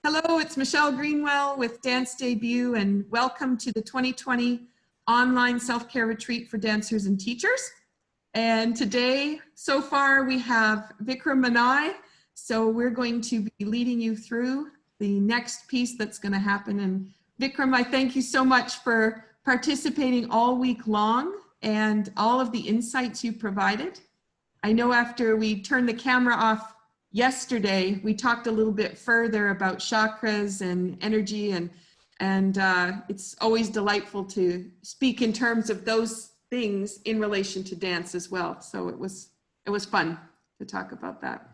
Hello, it's Michelle Greenwell with Dance Debut, and welcome to the 2020 online self-care retreat for dancers and teachers. And today, so far, we have Vikram and I, so we're going to be leading you through the next piece that's going to happen. And Vikram, I thank you so much for participating all week long and all of the insights you provided. I know after we turned the camera off yesterday, we talked a little bit further about chakras and energy, and it's always delightful to speak in terms of those things in relation to dance as well. So it was fun to talk about that.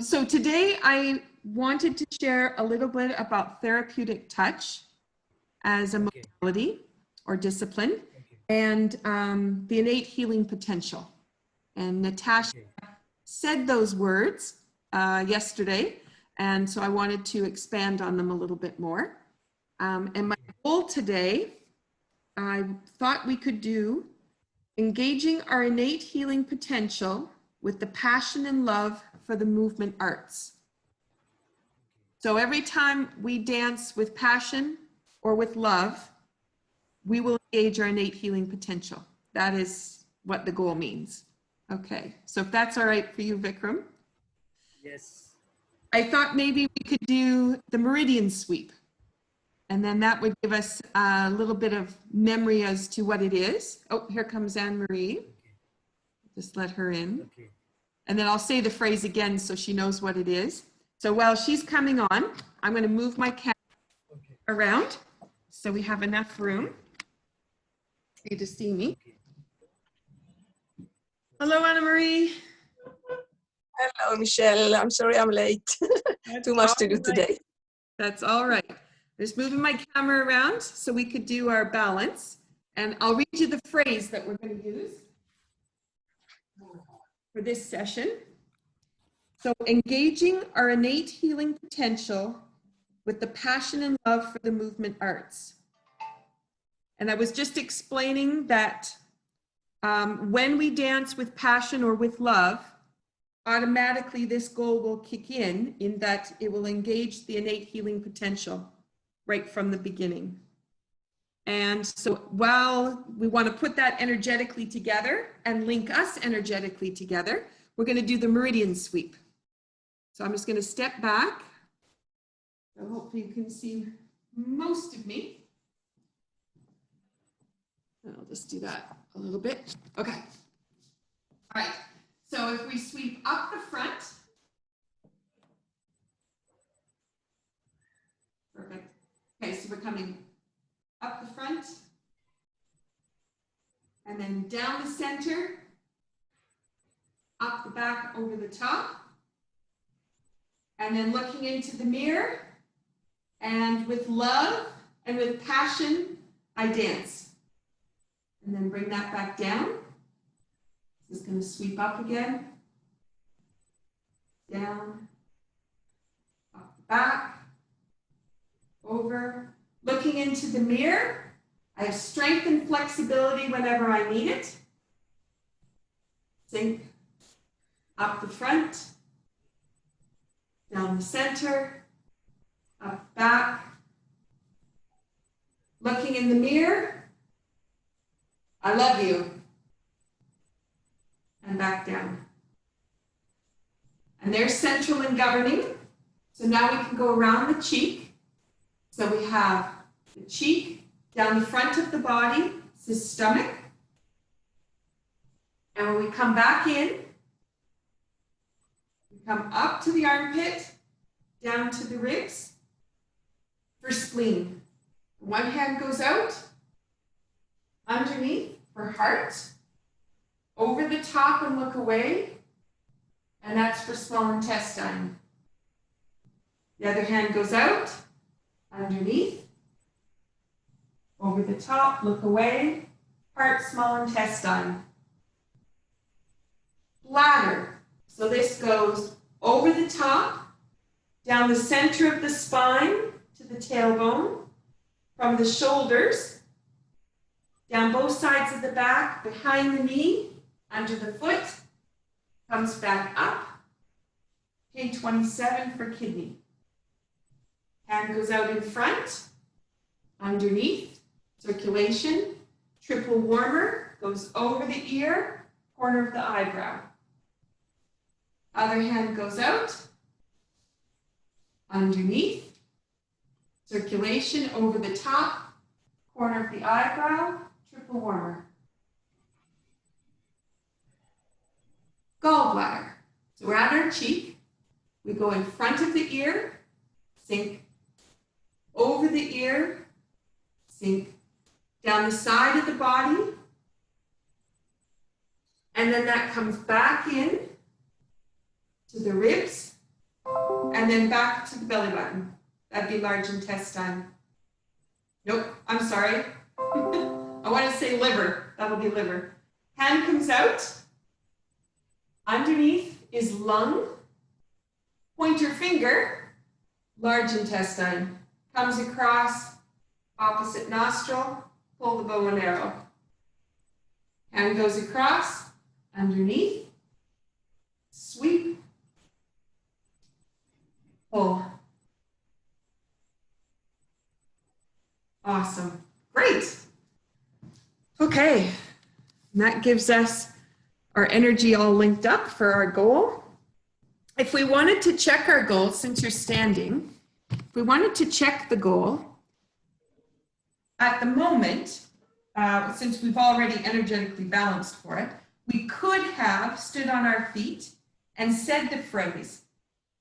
So today I wanted to share a little bit about therapeutic touch as a modality or discipline, and the innate healing potential. And Natasha said those words yesterday, and so I wanted to expand on them a little bit more. And my goal today, I thought we could do engaging our innate healing potential with the passion and love for the movement arts. So every time we dance with passion or with love, we will engage our innate healing potential. That is what the goal means. Okay, so if that's all right for you, Vikram. Yes. I thought maybe we could do the Meridian Sweep, and then that would give us a little bit of memory as to what it is. Oh, here comes Anne-Marie. Just let her in. Okay. And then I'll say the phrase again so she knows what it is. So while she's coming on, I'm going to move my camera around so we have enough room for you to see me. Hello, Anna-Marie. Hello, Michelle. I'm sorry I'm late. Too much to do today. That's all right. Just moving my camera around so we could do our balance. And I'll read you the phrase that we're going to use for this session. So, engaging our innate healing potential with the passion and love for the movement arts. And I was just explaining that when we dance with passion or with love, automatically this goal will kick in that it will engage the innate healing potential right from the beginning. And so while we want to put that energetically together and link us energetically together, we're going to do the Meridian Sweep. So I'm just going to step back. So hopefully you can see most of me. And I'll just do that a little bit. Okay. All right. So if we sweep up the front. Perfect. Okay, so we're coming up the front. And then down the center. Up the back, over the top. And then looking into the mirror. And with love and with passion, I dance. And then bring that back down. Just going to sweep up again. Down. Up the back. Over. Looking into the mirror. I have strength and flexibility whenever I need it. Sink. Up the front. Down the center. Up back. Looking in the mirror. I love you. And back down. And there's central and governing. So now we can go around the cheek. So we have the cheek down the front of the body, this is stomach. And when we come back in, we come up to the armpit, down to the ribs for spleen. One hand goes out, underneath for heart, over the top and look away, and that's for small intestine. The other hand goes out, underneath, over the top, look away, heart, small intestine. Bladder, so this goes over the top, down the center of the spine to the tailbone, from the shoulders, down both sides of the back, behind the knee, under the foot, comes back up, Okay, 27 for kidney. Hand goes out in front, underneath, circulation. Triple warmer goes over the ear, corner of the eyebrow. Other hand goes out, underneath, circulation over the top, corner of the eyebrow, triple warmer. Gallbladder. So we're at our cheek. We go in front of the ear, sink, over the ear, sink, down the side of the body, and then that comes back in to the ribs, and then back to the belly button. That'd be large intestine. Nope, I'm sorry. I want to say liver. That'll be liver. Hand comes out. Underneath is lung. Pointer finger, large intestine. Comes across opposite nostril. Pull the bow and arrow. Hand goes across, underneath. Sweep. Pull. Awesome. Great. Okay. And that gives us our energy all linked up for our goal. If we wanted to check our goal, since you're standing, if we wanted to check the goal, at the moment, since we've already energetically balanced for it, we could have stood on our feet and said the phrase.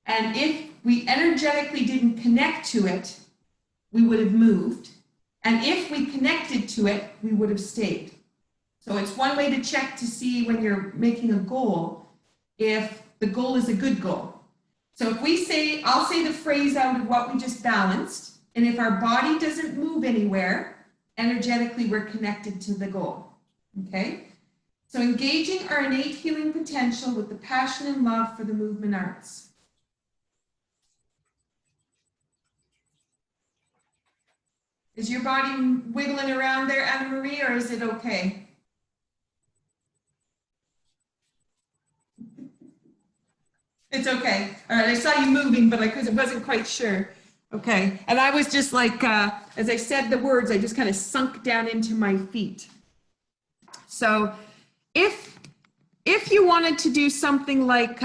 And if we energetically didn't connect to it, we would have moved. And if we connected to it, we would have stayed. So it's one way to check to see when you're making a goal, if the goal is a good goal. So if we say, I'll say the phrase out of what we just balanced, and if our body doesn't move anywhere, energetically we're connected to the goal, okay? So engaging our innate healing potential with the passion and love for the movement arts. Is your body wiggling around there, Anna Marie, or is it okay? It's okay. All right, I saw you moving, but I wasn't quite sure. Okay, and I was just like, as I said the words, I just kind of sunk down into my feet. So if you wanted to do something like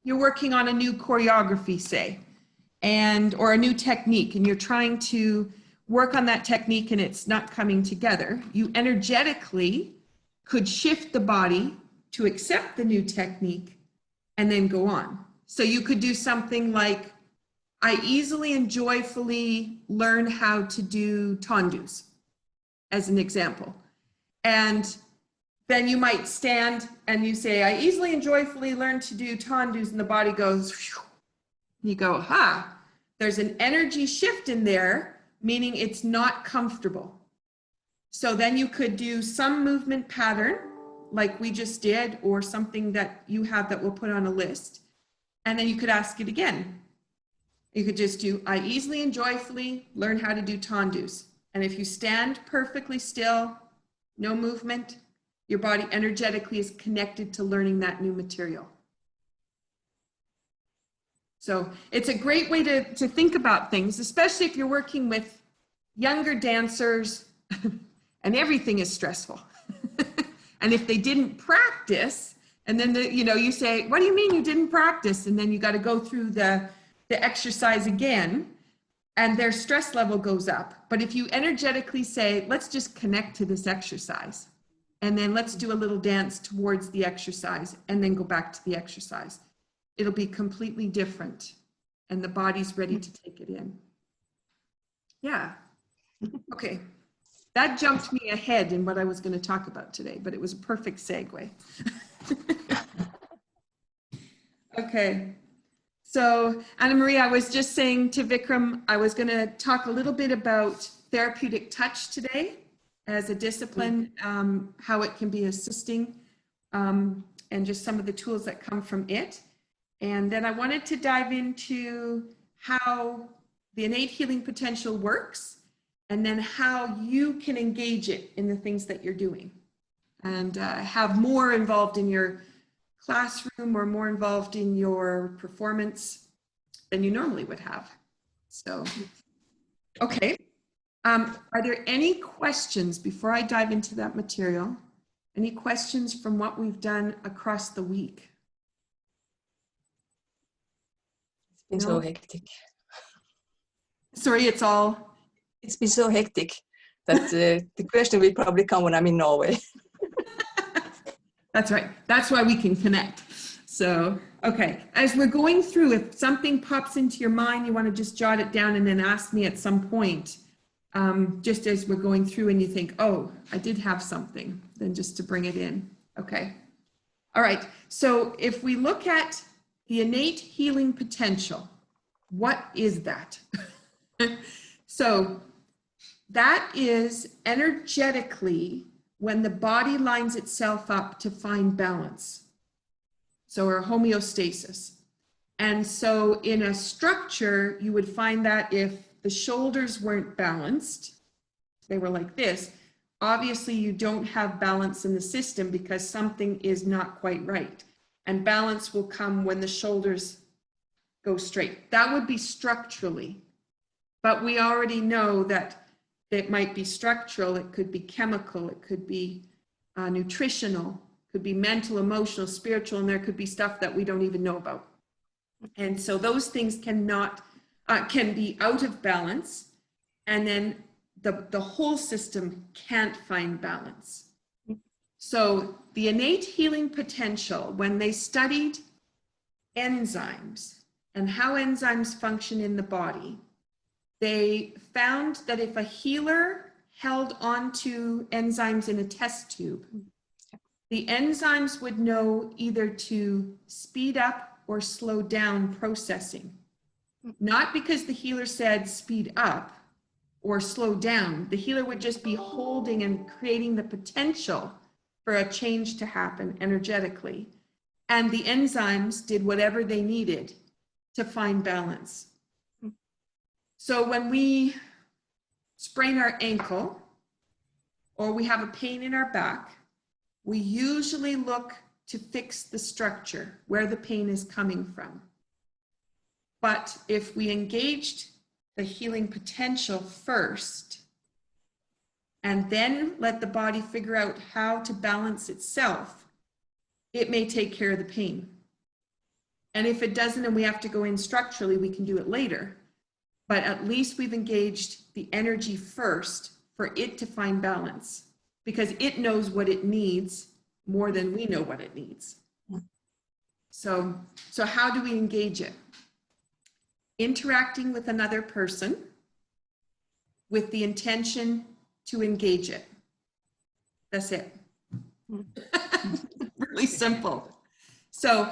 you're working on a new choreography, say, or a new technique, and you're trying to work on that technique and it's not coming together, you energetically could shift the body to accept the new technique and then go on. So you could do something like, I easily and joyfully learn how to do tendus, as an example. And then you might stand and you say, I easily and joyfully learn to do tendus, and the body goes, phew. You go, ha, there's an energy shift in there, meaning it's not comfortable. So then you could do some movement pattern, like we just did, or something that you have that we'll put on a list. And then you could ask it again. You could just do, I easily and joyfully learn how to do tendus. And if you stand perfectly still, no movement, your body energetically is connected to learning that new material. So it's a great way to think about things, especially if you're working with younger dancers and everything is stressful. And if they didn't practice, and then you say, what do you mean you didn't practice? And then you got to go through the exercise again, and their stress level goes up. But if you energetically say, let's just connect to this exercise, and then let's do a little dance towards the exercise, and then go back to the exercise, it'll be completely different, and the body's ready to take it in. Yeah. Okay. That jumped me ahead in what I was going to talk about today, but it was a perfect segue. Okay. So Anna Marie, I was just saying to Vikram, I was going to talk a little bit about therapeutic touch today as a discipline, how it can be assisting, and just some of the tools that come from it. And then I wanted to dive into how the innate healing potential works, and then how you can engage it in the things that you're doing, and have more involved in your classroom or more involved in your performance than you normally would have. So, okay. Are there any questions before I dive into that material? Any questions from what we've done across the week? It's been so hectic. Sorry, It's been so hectic that the question will probably come when I'm in Norway. That's right. That's why we can connect. So, okay. As we're going through, if something pops into your mind, you want to just jot it down and then ask me at some point, just as we're going through and you think, oh, I did have something, then just to bring it in. Okay. All right. So if we look at the innate healing potential, what is that? So that is energetically when the body lines itself up to find balance. So or homeostasis. And so in a structure, you would find that if the shoulders weren't balanced, they were like this, obviously you don't have balance in the system because something is not quite right. And balance will come when the shoulders go straight. That would be structurally. But we already know that it might be structural, it could be chemical, it could be nutritional, could be mental, emotional, spiritual, and there could be stuff that we don't even know about. And so those things can be out of balance, and then the whole system can't find balance. So the innate healing potential, when they studied enzymes and how enzymes function in the body, they found that if a healer held onto enzymes in a test tube, the enzymes would know either to speed up or slow down processing. Not because the healer said speed up or slow down. The healer would just be holding and creating the potential for a change to happen energetically. And the enzymes did whatever they needed to find balance. So when we sprain our ankle or we have a pain in our back, we usually look to fix the structure where the pain is coming from. But if we engaged the healing potential first and then let the body figure out how to balance itself, it may take care of the pain. And if it doesn't and we have to go in structurally, we can do it later. But at least we've engaged the energy first for it to find balance, because it knows what it needs more than we know what it needs. So how do we engage it? Interacting with another person with the intention to engage it. That's it. Really simple. So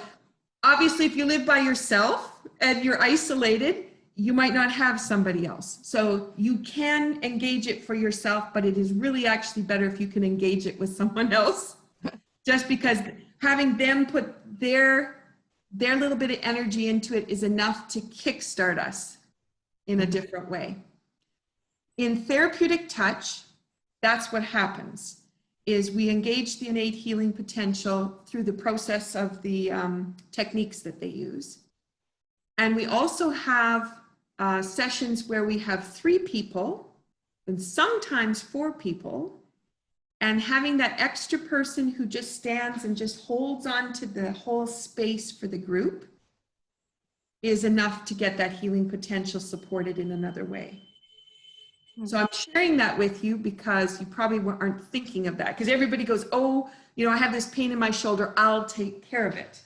obviously, if you live by yourself and you're isolated, you might not have somebody else. So you can engage it for yourself, but it is really actually better if you can engage it with someone else, just because having them put their little bit of energy into it is enough to kickstart us in a different way. In therapeutic touch, that's what happens, is we engage the innate healing potential through the process of the techniques that they use. And we also have sessions where we have 3 people and sometimes 4 people, and having that extra person who just stands and just holds on to the whole space for the group is enough to get that healing potential supported in another way. So I'm sharing that with you because you probably aren't thinking of that, because everybody goes, oh, you know, I have this pain in my shoulder, I'll take care of it.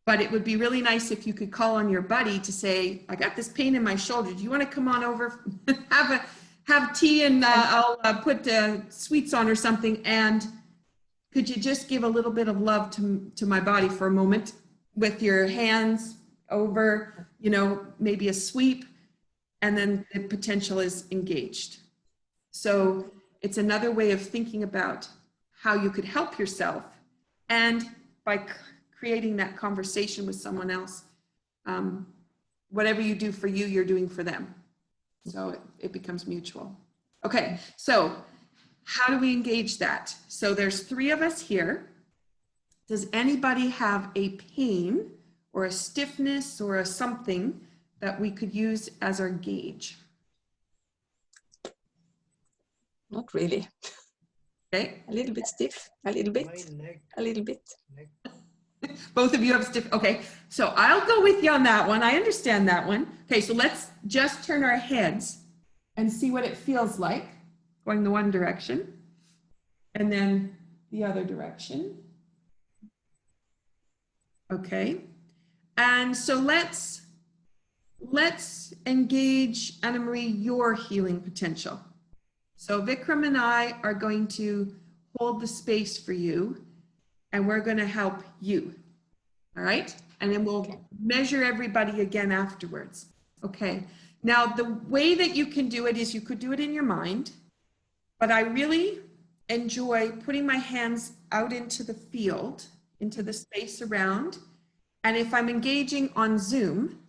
But it would be really nice if you could call on your buddy to say, I got this pain in my shoulder. Do you want to come on over, have tea, and I'll put sweets on or something. And could you just give a little bit of love to my body for a moment with your hands over, you know, maybe a sweep, and then the potential is engaged. So it's another way of thinking about how you could help yourself, and by creating that conversation with someone else, whatever you do for you, you're doing for them. So it becomes mutual. Okay, so how do we engage that? So there's 3 of us here. Does anybody have a pain or a stiffness or a something that we could use as our gauge? Not really. Okay. A little bit stiff, a little bit, My neck, a little bit. neck. Both of you have stiff. Okay. So I'll go with you on that one. I understand that one. Okay. So let's just turn our heads and see what it feels like going the one direction and then the other direction. Okay. And so let's engage, Anna Marie, your healing potential. So Vikram and I are going to hold the space for you and we're going to help you. All right. And then we'll measure everybody again afterwards. Okay. Now, the way that you can do it is you could do it in your mind, but I really enjoy putting my hands out into the field, into the space around. And if I'm engaging on Zoom,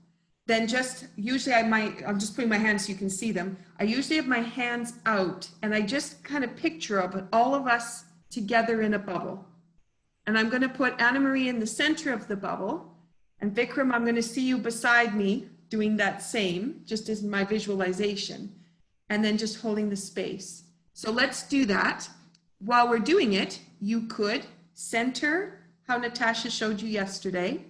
then just usually I'm just putting my hands so you can see them. I usually have my hands out and I just kind of picture of all of us together in a bubble. And I'm going to put Anna Marie in the center of the bubble. And Vikram, I'm going to see you beside me doing that same, just as my visualization. And then just holding the space. So let's do that. While we're doing it, you could center how Natasha showed you yesterday.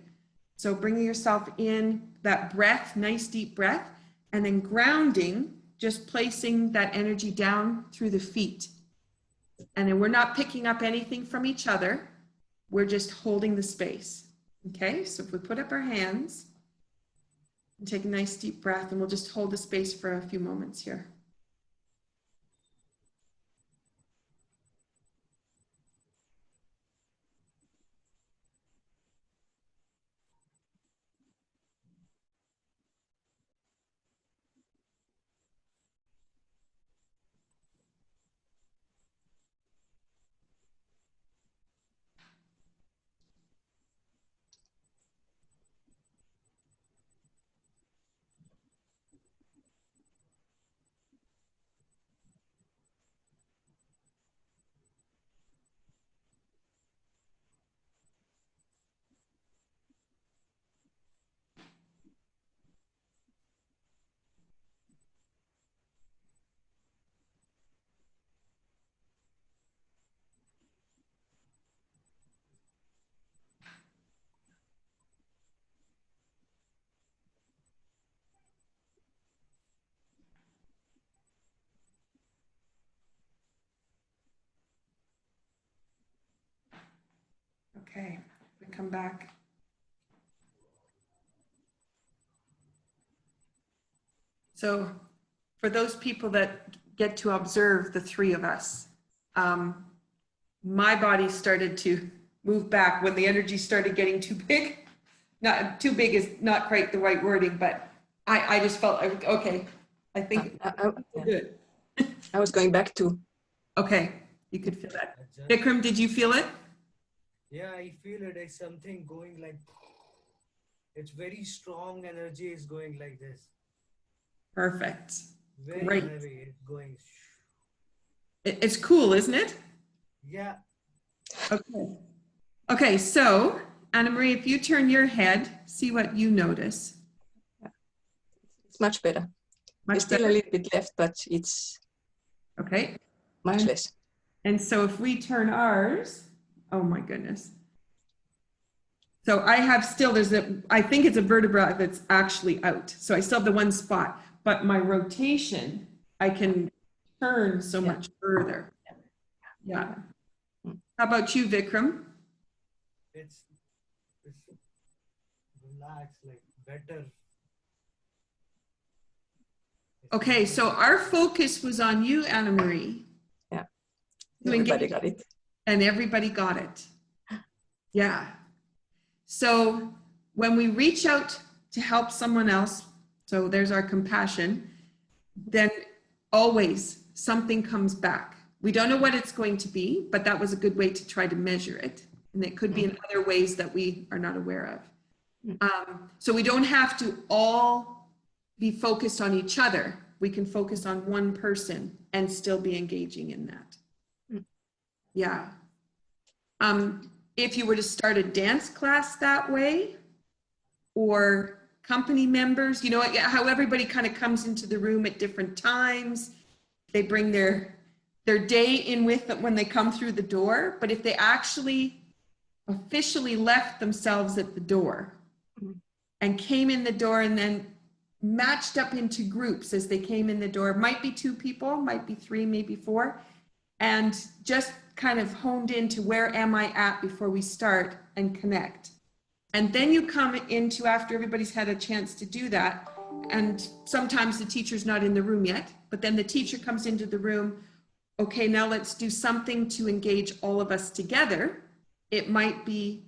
So bringing yourself in, that breath, nice deep breath, and then grounding, just placing that energy down through the feet. And then we're not picking up anything from each other. We're just holding the space. Okay, so if we put up our hands and take a nice deep breath, and we'll just hold the space for a few moments here. Okay, we come back. So for those people that get to observe the three of us, my body started to move back when the energy started getting too big. Not too big is not quite the right wording, but I just felt like, okay, I think Yeah. good. I was going back to. Okay, you could feel that. Vikram, did you feel it? Yeah, I feel it. It's something going like, it's very strong energy is going like this. Perfect. Very Great. heavy. It's going. It's cool, isn't it? Yeah. Okay. Okay, so Anna Marie, if you turn your head, see what you notice. It's much better. Much There's still better? a little bit left, but it's Okay. much less. And so if we turn ours, oh my goodness. So I have still, I think it's a vertebra that's actually out. So I still have the one spot, but my rotation, I can turn so much further. Yeah. How about you, Vikram? It's relaxed, like better. Okay, so our focus was on you, Anna Marie. Yeah. To Everybody engage, got it. and everybody got it. Yeah. So when we reach out to help someone else, so there's our compassion, then always something comes back. We don't know what it's going to be, but that was a good way to try to measure it. And it could be in other ways that we are not aware of. So we don't have to all be focused on each other. We can focus on one person and still be engaging in that. Yeah. if you were to start a dance class that way, or company members, you know, how everybody kind of comes into the room at different times. They bring their day in with them when they come through the door. But if they actually officially left themselves at the door and came in the door and then matched up into groups as they came in the door, might be 2 people, might be 3, maybe 4, and just kind of honed into where am I at before we start and connect. And then you come into, after everybody's had a chance to do that, and sometimes the teacher's not in the room yet, but then the teacher comes into the room. Okay, now let's do something to engage all of us together. It might be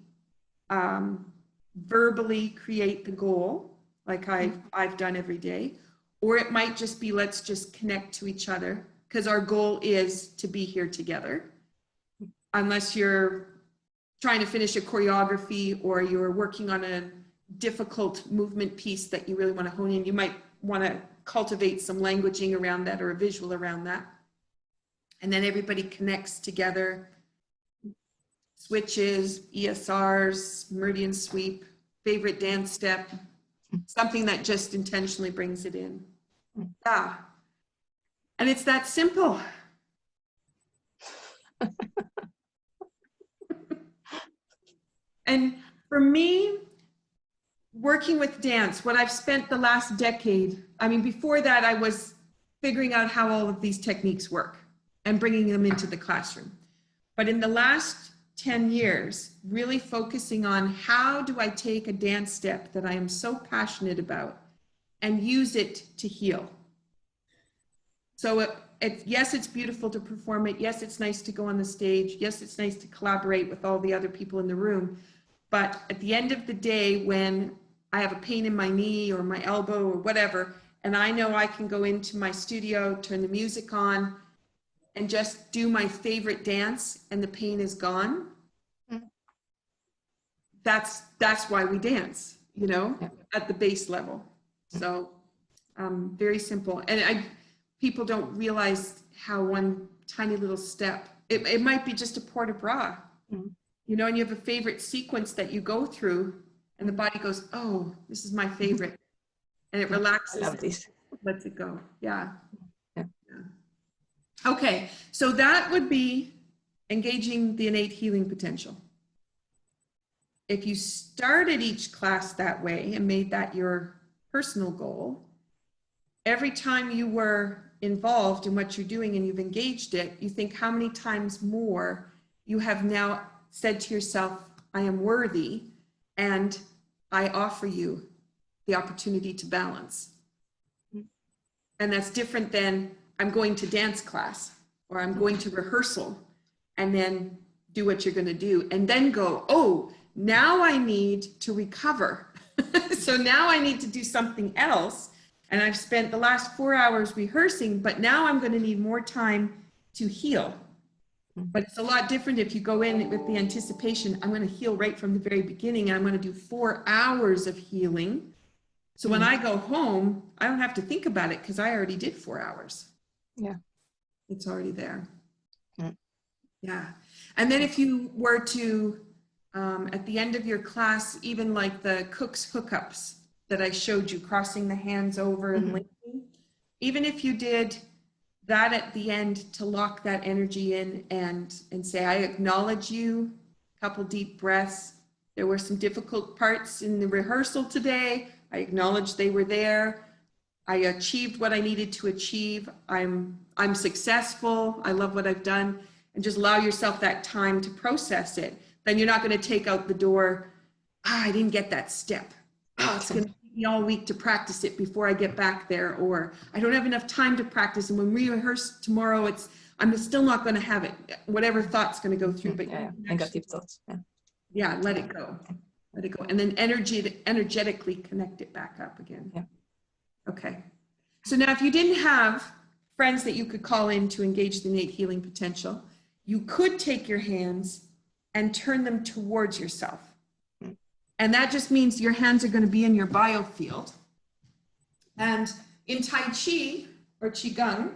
verbally create the goal, like I've done every day, or it might just be let's just connect to each other, because our goal is to be here together. Unless you're trying to finish a choreography or you're working on a difficult movement piece that you really want to hone in, you might want to cultivate some languaging around that or a visual around that. And then everybody connects together, switches, ESRs, Meridian Sweep, favorite dance step, something that just intentionally brings it in. Yeah. And it's that simple. And for me, working with dance, what I've spent the last decade, I mean, before that, I was figuring out how all of these techniques work and bringing them into the classroom. But in the last 10 years, really focusing on how do I take a dance step that I am so passionate about and use it to heal. So yes, it's beautiful to perform it. Yes, it's nice to go on the stage. Yes, it's nice to collaborate with all the other people in the room. But at the end of the day, when I have a pain in my knee or my elbow or whatever, and I know I can go into my studio, turn the music on, and just do my favorite dance, and the pain is gone. That's why we dance, you know, at the base level. So very simple. And people don't realize how one tiny little step, it might be just a port de bras, you know, and you have a favorite sequence that you go through and the body goes, oh, this is my favorite. And it relaxes, I love this. Lets it go. Yeah. Okay, so that would be engaging the innate healing potential. If you started each class that way and made that your personal goal, every time you were involved in what you're doing and you've engaged it, you think how many times more you have now said to yourself, I am worthy and I offer you the opportunity to balance. And that's different than I'm going to dance class or I'm going to rehearsal and then do what you're going to do and then go, oh, now I need to recover. So now I need to do something else. And I've spent the last 4 hours rehearsing, but now I'm going to need more time to heal. But it's a lot different if you go in with the anticipation, I'm going to heal right from the very beginning. And I'm going to do 4 hours of healing. So when I go home, I don't have to think about it because I already did 4 hours. Yeah. It's already there. Yeah. And then if you were to, at the end of your class, even like the cook's hookups that I showed you, crossing the hands over and linking, even if you did that at the end to lock that energy in and say, I acknowledge you, a couple deep breaths. There were some difficult parts in the rehearsal today. I acknowledge they were there. I achieved what I needed to achieve. I'm successful. I love what I've done. And just allow yourself that time to process it. Then you're not going to take out the door, I didn't get that step. Oh, it's going to take me all week to practice it before I get back there. Or I don't have enough time to practice. And when we rehearse tomorrow, I'm still not going to have it. Whatever thought's going to go through. But negative thoughts. Yeah, let it go. Let it go. And then energetically connect it back up again. Yeah. Okay. So now if you didn't have friends that you could call in to engage the innate healing potential, you could take your hands and turn them towards yourself. And that just means your hands are going to be in your biofield. And in Tai Chi or Qigong,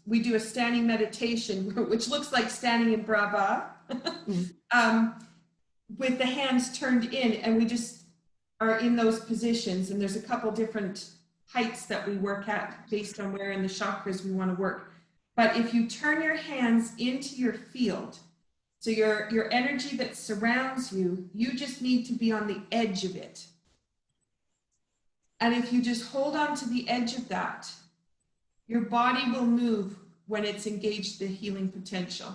we do a standing meditation, which looks like standing in Brava, with the hands turned in, and we just are in those positions, and there's a couple different heights that we work at based on where in the chakras we want to work. But if you turn your hands into your field, so your energy that surrounds you, you just need to be on the edge of it. And if you just hold on to the edge of that, your body will move when it's engaged the healing potential.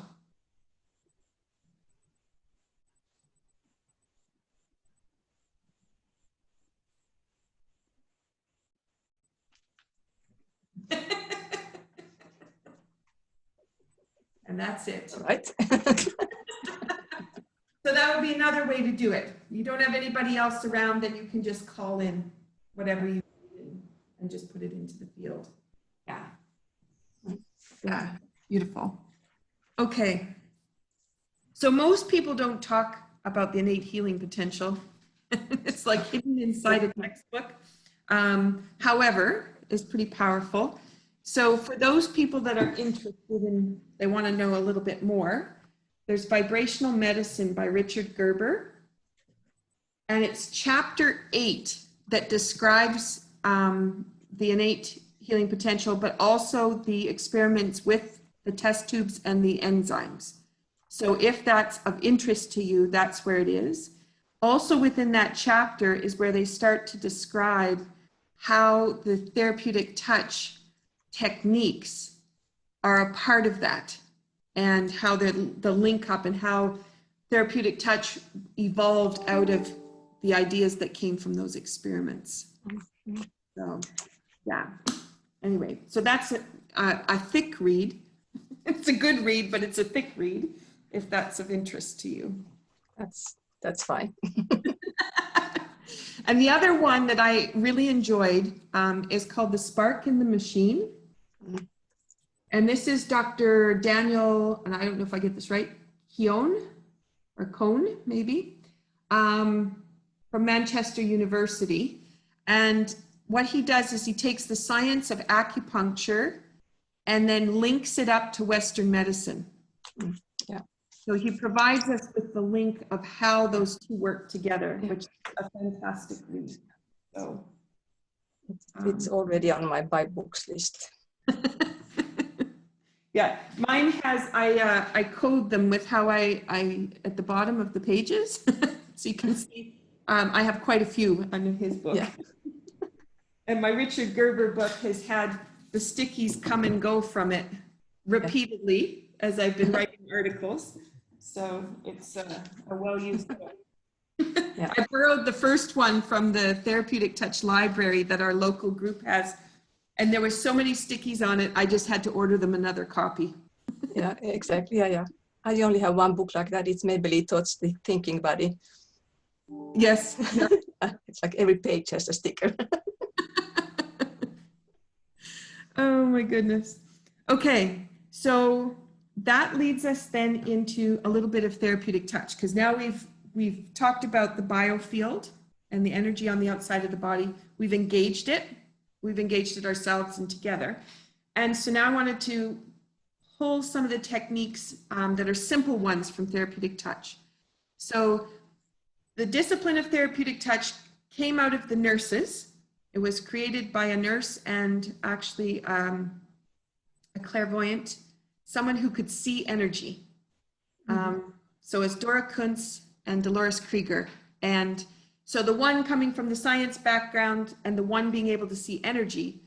And that's it. Right. So that would be another way to do it. You don't have anybody else around, then you can just call in whatever you need and just put it into the field. Yeah. Yeah, beautiful. Okay. So most people don't talk about the innate healing potential. It's like hidden inside a textbook. However, it's pretty powerful. So for those people that are interested in, they want to know a little bit more, there's Vibrational Medicine by Richard Gerber. And it's chapter 8 that describes the innate healing potential, but also the experiments with the test tubes and the enzymes. So if that's of interest to you, that's where it is. Also within that chapter is where they start to describe how the therapeutic touch techniques are a part of that, and how the link up and how therapeutic touch evolved out of the ideas that came from those experiments. So yeah, anyway, so that's a thick read. It's a good read, but it's a thick read if that's of interest to you. That's fine. And the other one that I really enjoyed is called The Spark in the Machine. And this is Dr. Daniel, and I don't know if I get this right, Cohn, maybe, from Manchester University. And what he does is he takes the science of acupuncture and then links it up to Western medicine. Yeah. So he provides us with the link of how those two work together, which is a fantastic read. So it's already on my buy books list. Yeah, mine has, I code them with how I at the bottom of the pages. So you can see, I have quite a few under his book. Yeah. And my Richard Gerber book has had the stickies come and go from it repeatedly as I've been writing articles. So it's a well-used book. Yeah. I borrowed the first one from the Therapeutic Touch library that our local group has. And there were so many stickies on it, I just had to order them another copy. Yeah, exactly. Yeah. I only have one book like that. It's Maybelline Touch, the Thinking Body. Yes. It's like every page has a sticker. Oh my goodness. Okay, so that leads us then into a little bit of therapeutic touch, because now we've talked about the biofield and the energy on the outside of the body. We've engaged it. We've engaged it ourselves and together. And so now I wanted to pull some of the techniques that are simple ones from therapeutic touch. So the discipline of therapeutic touch came out of the nurses. It was created by a nurse and actually a clairvoyant, someone who could see energy. So it's Dora Kuntz and Dolores Krieger. And so the one coming from the science background and the one being able to see energy,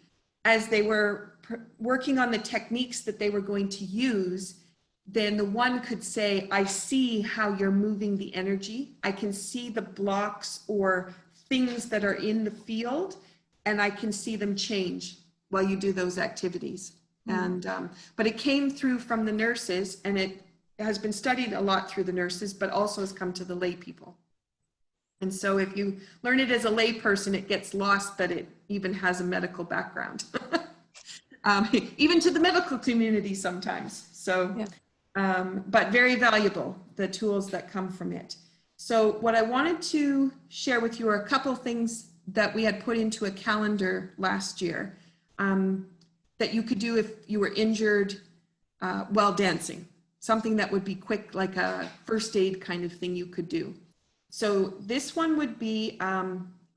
as they were working on the techniques that they were going to use, then the one could say, I see how you're moving the energy. I can see the blocks or things that are in the field, and I can see them change while you do those activities. And but it came through from the nurses, and it has been studied a lot through the nurses, but also has come to the lay people. And so if you learn it as a lay person, it gets lost that it even has a medical background, even to the medical community sometimes. So, but very valuable, the tools that come from it. So what I wanted to share with you are a couple of things that we had put into a calendar last year that you could do if you were injured while dancing. something that would be quick, like a first aid kind of thing you could do. So this one would be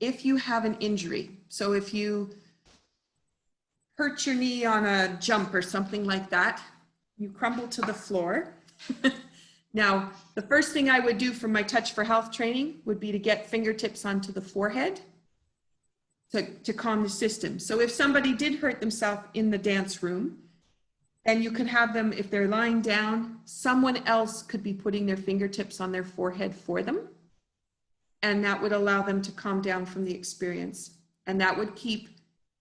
if you have an injury. So if you hurt your knee on a jump or something like that, you crumble to the floor. Now, the first thing I would do for my Touch for Health training would be to get fingertips onto the forehead to calm the system. So if somebody did hurt themselves in the dance room, then you could have them, if they're lying down, someone else could be putting their fingertips on their forehead for them. And that would allow them to calm down from the experience. And that would keep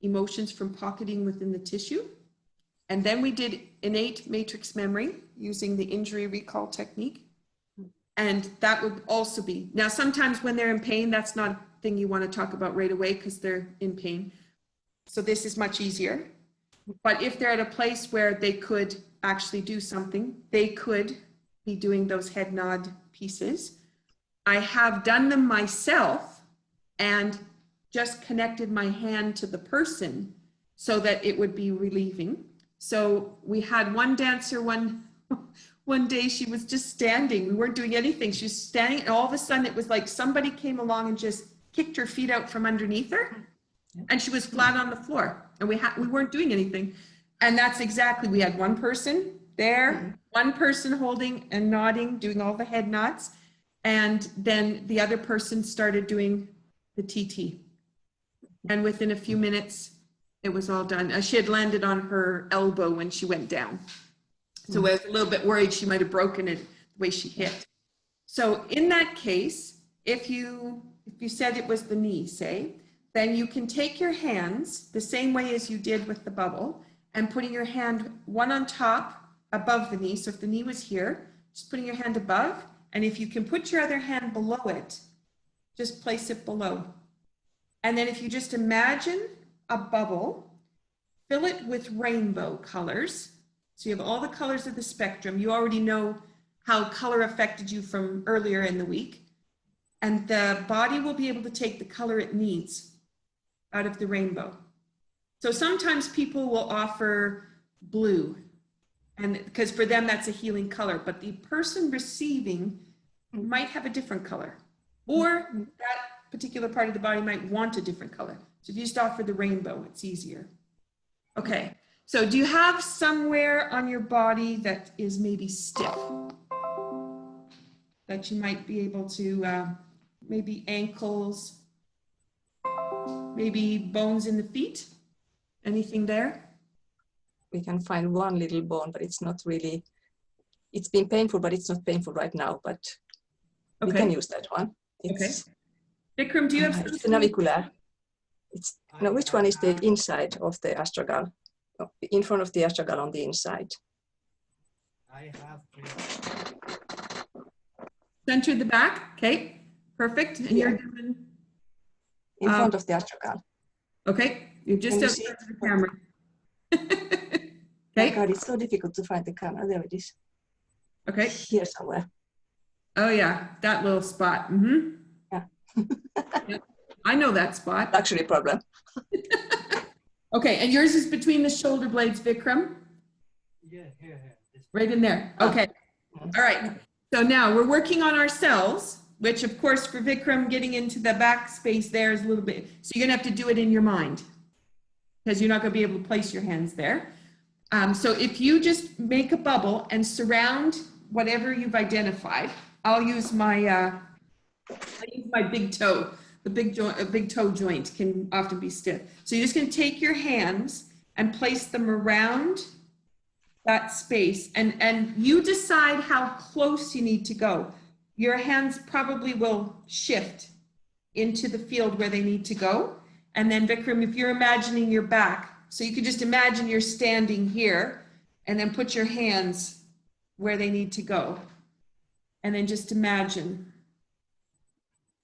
emotions from pocketing within the tissue. And then we did innate matrix memory using the injury recall technique. And that would also be, now sometimes when they're in pain, that's not a thing you want to talk about right away because they're in pain. So this is much easier. But if they're at a place where they could actually do something, they could be doing those head nod pieces. I have done them myself and just connected my hand to the person so that it would be relieving. So we had one dancer one day, she was just standing. We weren't doing anything. She was standing and all of a sudden it was like somebody came along and just kicked her feet out from underneath her and she was flat on the floor and we weren't doing anything. And that's exactly, we had one person there, one person holding and nodding, doing all the head nods. And then the other person started doing the TT. And within a few minutes, it was all done. She had landed on her elbow when she went down. So I was a little bit worried she might have broken it the way she hit. So in that case, if you said it was the knee, say, then you can take your hands the same way as you did with the bubble and putting your hand one on top above the knee. So if the knee was here, just putting your hand above. And if you can put your other hand below it, just place it below. And then if you just imagine a bubble, fill it with rainbow colors. So you have all the colors of the spectrum. You already know how color affected you from earlier in the week. And the body will be able to take the color it needs out of the rainbow. So sometimes people will offer blue, and because for them that's a healing color, but the person receiving might have a different color, or that particular part of the body might want a different color. So if you just offer the rainbow, it's easier. Okay, so do you have somewhere on your body that is maybe stiff, that you might be able to, maybe ankles, maybe bones in the feet? Anything there? We can find one little bone, but it's not really, it's been painful, but it's not painful right now, but we can use that one. It's, okay. Vikram, do you have it's the navicular. It's, no, which one is the inside of the astragal? Oh, in front of the astragal on the inside. I have center the back? Okay, perfect. And you're doing in front of the astragal. Okay, you're just outside the camera. Okay. Oh God, it's so difficult to find the camera. There it is. Okay. Here somewhere. Oh yeah, that little spot. Mm-hmm. Yeah. Yep. I know that spot. Luxury problem. Okay, and yours is between the shoulder blades, Vikram? Yeah, here. Right in there. Okay. All right. So now we're working on ourselves, which of course for Vikram, getting into the back space there is a little bit, so you're gonna have to do it in your mind because you're not gonna be able to place your hands there. So if you just make a bubble and surround whatever you've identified, I'll use my big toe. The big toe joint can often be stiff. So you're just gonna take your hands and place them around that space, and you decide how close you need to go. Your hands probably will shift into the field where they need to go. And then Vikram, if you're imagining your back, so you can just imagine you're standing here and then put your hands where they need to go. And then just imagine.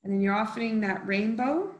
And then you're offering that rainbow.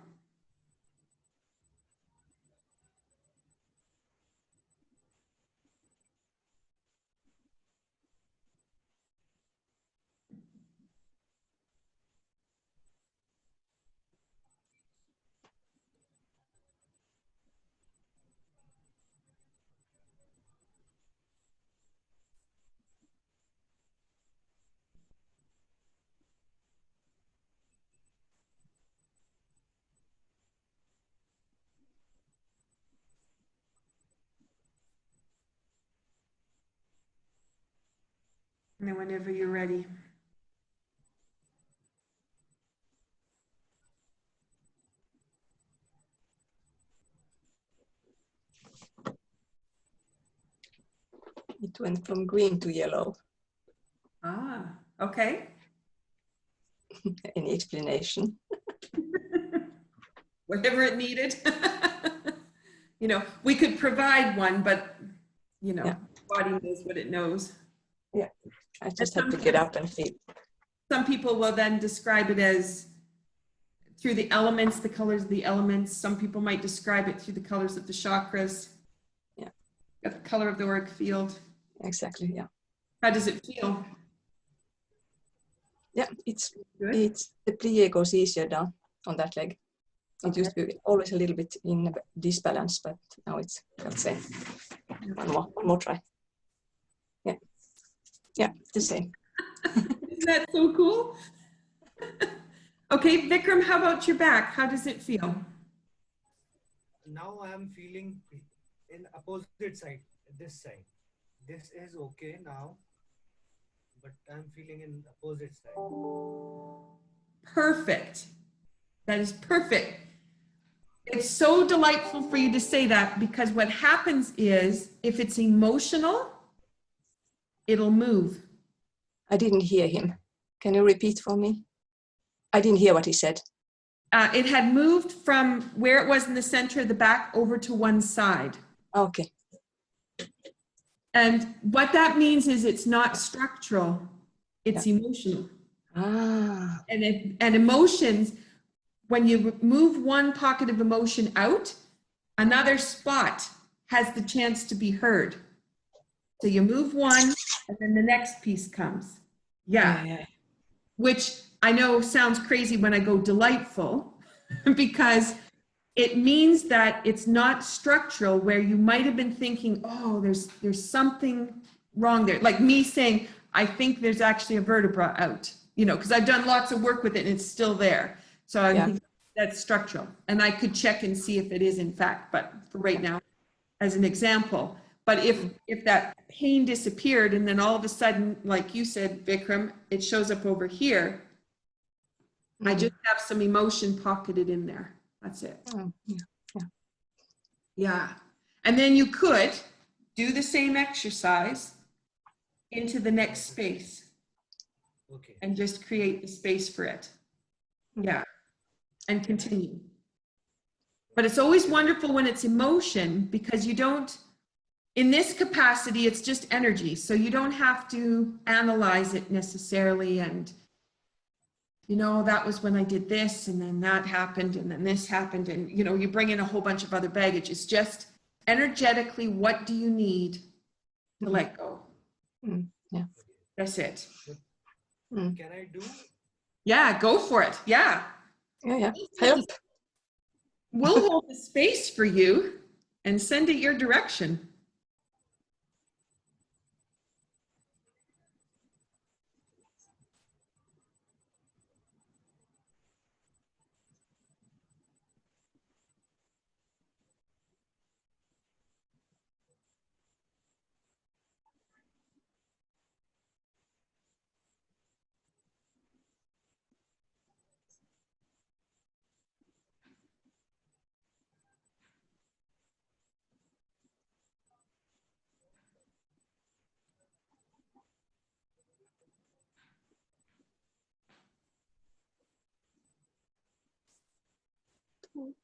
And then whenever you're ready. It went from green to yellow. Ah, okay. Any explanation? Whatever it needed. You know, we could provide one, but you know, Yeah. body knows what it knows. Yeah, I just had to get up and feel. Some people will then describe it as through the elements, the colors of the elements. Some people might describe it through the colors of the chakras. Yeah. The color of the auric field. Exactly, yeah. How does it feel? Yeah, it's Good. the plie goes easier down on that leg. It Okay. used to be always a little bit in disbalance, but now it's the same. One more try. Yeah, yeah, the same. Isn't that so cool? Okay, Vikram, how about your back? How does it feel? Now I am feeling in opposite side, this side. This is okay now, but I'm feeling in opposite side. Perfect. That is perfect. It's so delightful for you to say that, because what happens is if it's emotional, it'll move. I didn't hear him. Can you repeat for me? I didn't hear what he said. It had moved from where it was in the center of the back over to one side. Okay. And what that means is it's not structural, it's emotional. Ah, And emotions, when you move one pocket of emotion out, another spot has the chance to be heard. So you move one, and then the next piece comes. Yeah. Which I know sounds crazy when I go delightful, because it means that it's not structural, where you might have been thinking, oh, there's something wrong there. Like me saying, I think there's actually a vertebra out, you know, because I've done lots of work with it and it's still there. So I think that's structural. And I could check and see if it is in fact, but for right now, as an example. But if that pain disappeared and then all of a sudden, like you said, Vikram, it shows up over here, I just have some emotion pocketed in there. That's it. Yeah. And then you could do the same exercise into the next space. Okay. And just create the space for it. Yeah. And continue. But it's always wonderful when it's emotion, because you don't, in this capacity, it's just energy. So you don't have to analyze it necessarily. And, you know, that was when I did this, and then that happened, and then this happened. And, you know, you bring in a whole bunch of other baggage. It's just energetically, what do you need to let go? Yeah. That's it. Can I do? Yeah, go for it. Yeah. Yeah. Help. We'll hold the space for you and send it your direction.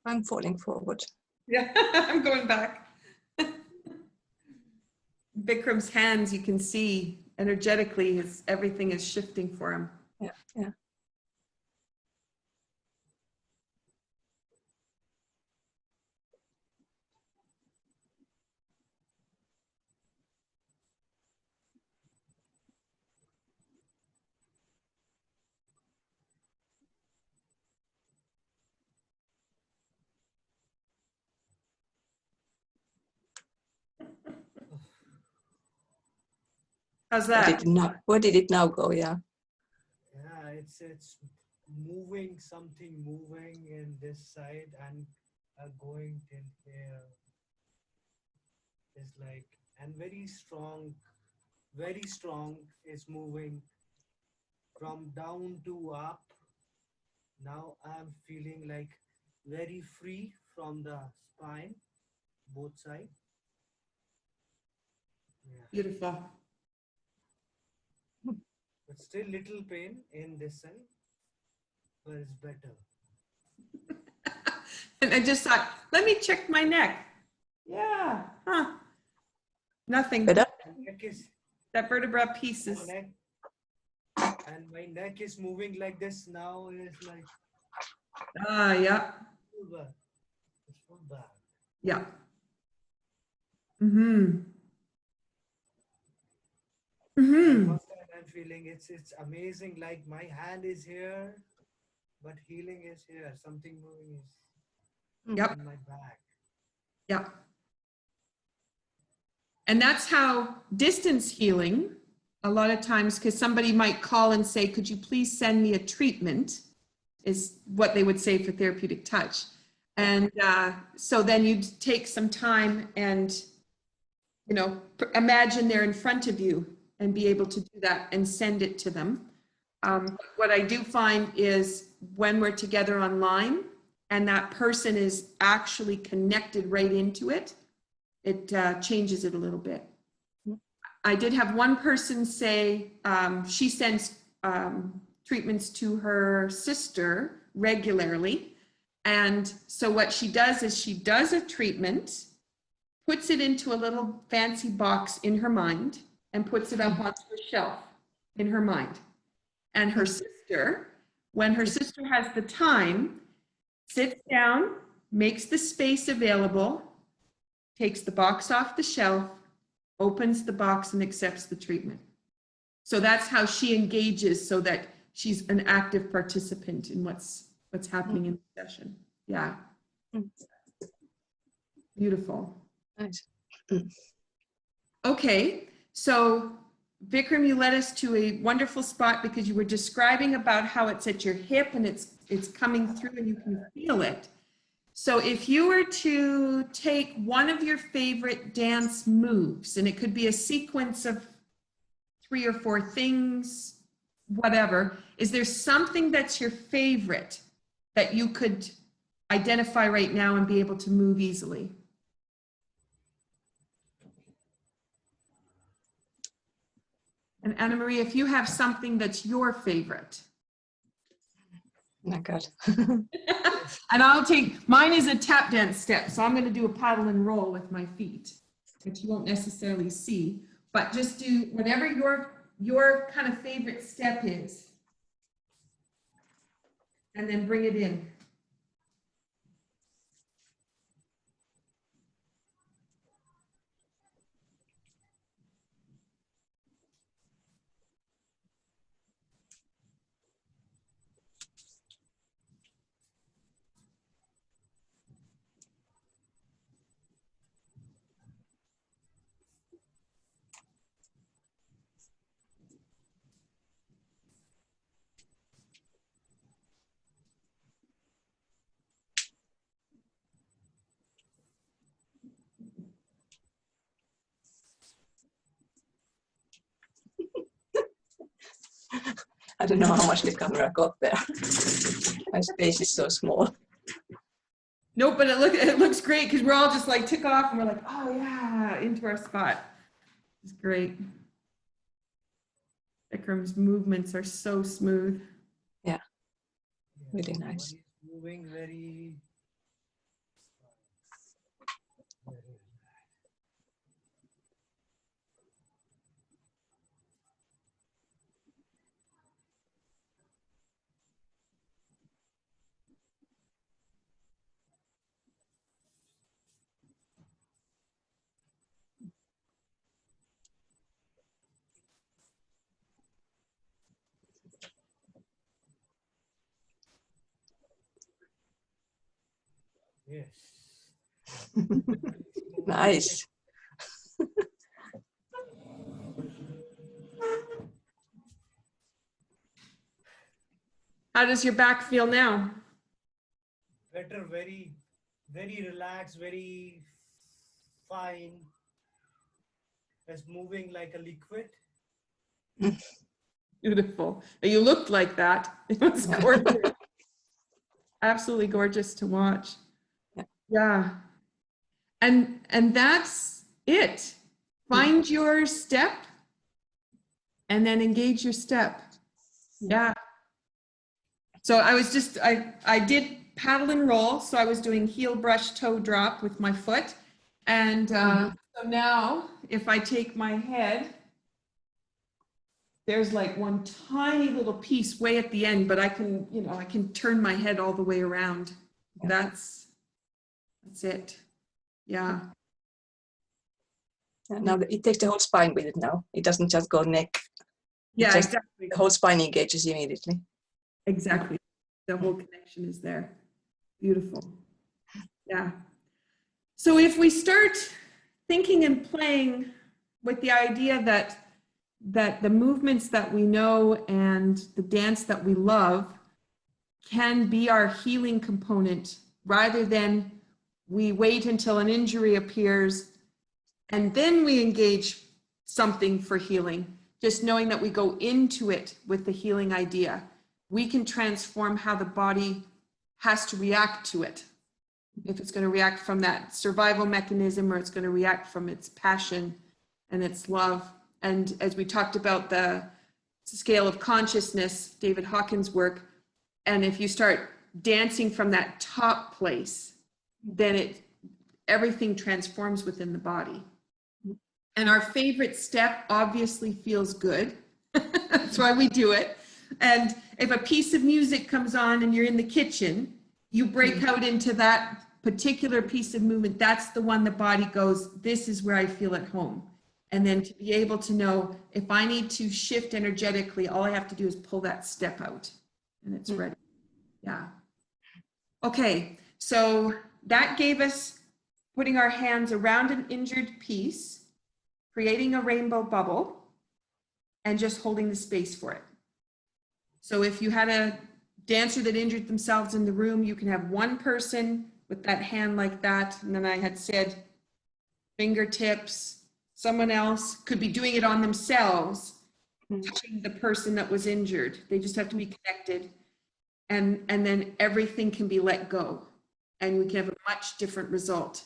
I'm falling forward. Yeah, I'm going back. Bikram's hands, you can see energetically, everything is shifting for him. Yeah. How's that? Where did it now go? Yeah. Yeah, it's moving, something moving in this side and going till here. It's like, and very strong very strong. It's moving from down to up. Now I'm feeling like very free from the spine, both sides. Yeah. Beautiful. But still little pain in this side, but it's better. And I just thought, let me check my neck. Yeah, huh. Nothing. Better? Neck is, That vertebra piece is, neck, and my neck is moving like this now. It's like yeah, full back. It's full back. yeah. Mm-hmm. Mm-hmm. First time I'm feeling it's amazing. Like my hand is here, but healing is here. Something moving is Yep. in my back. Yeah. And that's how distance healing, a lot of times, because somebody might call and say, could you please send me a treatment, is what they would say for therapeutic touch. And so then you'd take some time and, you know, imagine they're in front of you and be able to do that and send it to them. What I do find is when we're together online and that person is actually connected right into it, it changes it a little bit. I did have one person say she sends treatments to her sister regularly. And so what she does is she does a treatment, puts it into a little fancy box in her mind, and puts it up onto a shelf in her mind. And her sister, when her sister has the time, sits down, makes the space available, takes the box off the shelf, opens the box and accepts the treatment. So that's how she engages so that she's an active participant in what's happening in the session. Yeah. Beautiful. Nice. Okay, so Vikram, you led us to a wonderful spot because you were describing about how it's at your hip and it's coming through and you can feel it. So if you were to take one of your favorite dance moves, and it could be a sequence of 3 or 4 things, whatever, is there something that's your favorite that you could identify right now and be able to move easily? And Anna Marie, if you have something that's your favorite. Oh my God. And I'll take, mine is a tap dance step. So I'm going to do a paddle and roll with my feet, which you won't necessarily see, but just do whatever your kind of favorite step is. And then bring it in. I don't know how much the camera got there. My space is so small. Nope, but it looks great because we're all just like took off and we're like, oh yeah, into our spot. It's great. Vikram's movements are so smooth. Yeah, really nice. Moving very. Yes. Nice. How does your back feel now? Better, very, very relaxed, very fine. It's moving like a liquid. Beautiful. You looked like that. It was gorgeous. Absolutely gorgeous to watch. Yeah. And that's it. Find your step and then engage your step. Yeah. So I was just, I did paddle and roll. So I was doing heel brush toe drop with my foot. And so now if I take my head, there's like one tiny little piece way at the end, but I can, you know, I can turn my head all the way around. That's it. Yeah. Now it takes the whole spine with it now. It doesn't just go neck. Yeah, exactly. The whole spine engages immediately. Exactly. The whole connection is there. Beautiful. Yeah. So if we start thinking and playing with the idea that the movements that we know and the dance that we love can be our healing component, rather than we wait until an injury appears and then we engage something for healing. Just knowing that we go into it with the healing idea, we can transform how the body has to react to it. If it's going to react from that survival mechanism, or it's going to react from its passion and its love. And as we talked about the scale of consciousness, David Hawkins' work, and if you start dancing from that top place, then everything transforms within the body. And our favorite step obviously feels good. That's why we do it. And if a piece of music comes on and you're in the kitchen, you break out into that particular piece of movement. That's the one the body goes, this is where I feel at home. And then to be able to know, if I need to shift energetically, all I have to do is pull that step out and it's ready. Yeah. Okay, so that gave us putting our hands around an injured piece, creating a rainbow bubble, and just holding the space for it. So if you had a dancer that injured themselves in the room, you can have one person with that hand like that. And then I had said fingertips. Someone else could be doing it on themselves, touching the person that was injured. They just have to be connected. And then everything can be let go. And we can have a much different result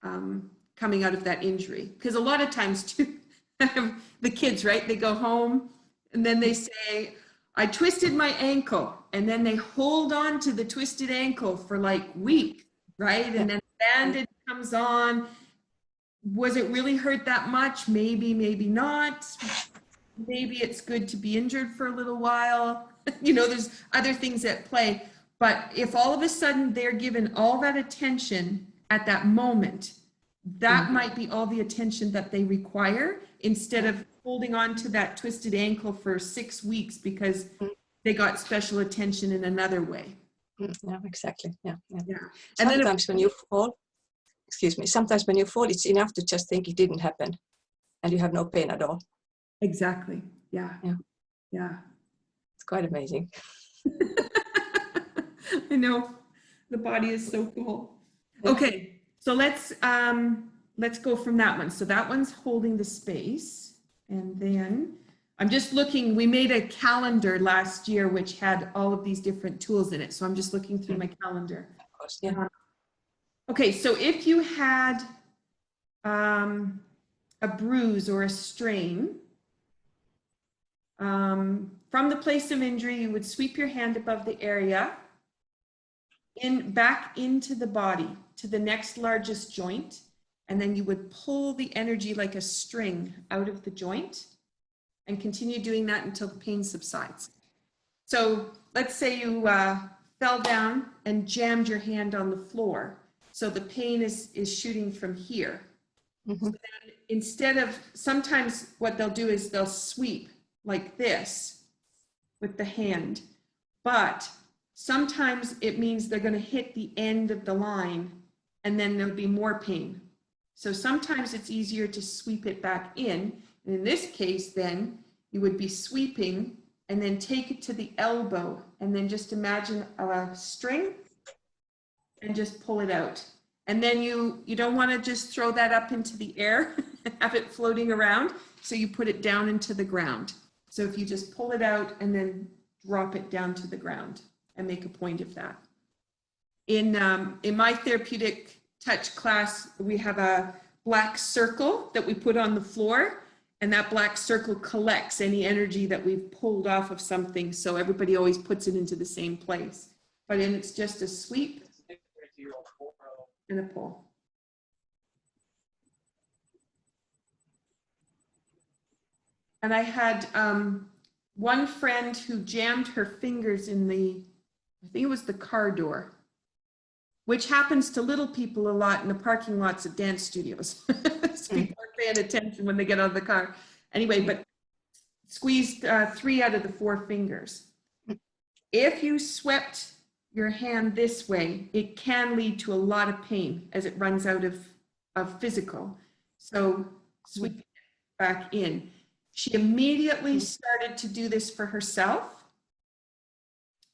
coming out of that injury. Because a lot of times too, the kids, right? They go home and then they say, I twisted my ankle. And then they hold on to the twisted ankle for like weeks, right? And then bandage comes on. Was it really hurt that much? Maybe, maybe not. Maybe it's good to be injured for a little while. You know, there's other things at play. But if all of a sudden they're given all that attention at that moment, that might be all the attention that they require, instead of holding on to that twisted ankle for 6 weeks because they got special attention in another way. Yeah, exactly. Yeah. And sometimes when you fall, sometimes when you fall, it's enough to just think it didn't happen and you have no pain at all. Exactly. Yeah. It's quite amazing. I know, the body is so cool. Okay, so let's go from that one. So that one's holding the space, and then I'm just looking. We made a calendar last year which had all of these different tools in it. So I'm just looking through my calendar. Of course, yeah. Okay, so if you had a bruise or a strain, from the place of injury, you would sweep your hand above the area, back into the body, to the next largest joint, and then you would pull the energy like a string out of the joint and continue doing that until the pain subsides. So let's say you fell down and jammed your hand on the floor. So the pain is shooting from here. So then instead of, sometimes what they'll do is they'll sweep like this with the hand, but sometimes it means they're going to hit the end of the line and then there'll be more pain. So sometimes it's easier to sweep it back in. And in this case, then you would be sweeping and then take it to the elbow and then just imagine a string and just pull it out. And then you don't want to just throw that up into the air and have it floating around. So you put it down into the ground. So if you just pull it out and then drop it down to the ground and make a point of that. In my Therapeutic Touch class, we have a black circle that we put on the floor, and that black circle collects any energy that we've pulled off of something. So everybody always puts it into the same place. But then it's just a sweep and a pull. And I had one friend who jammed her fingers in the, I think it was the car door, which happens to little people a lot in the parking lots of dance studios. So people are paying attention when they get out of the car. Anyway, but squeezed 3 out of the 4 fingers. If you swept your hand this way, it can lead to a lot of pain as it runs out of physical. So sweep it back in. She immediately started to do this for herself.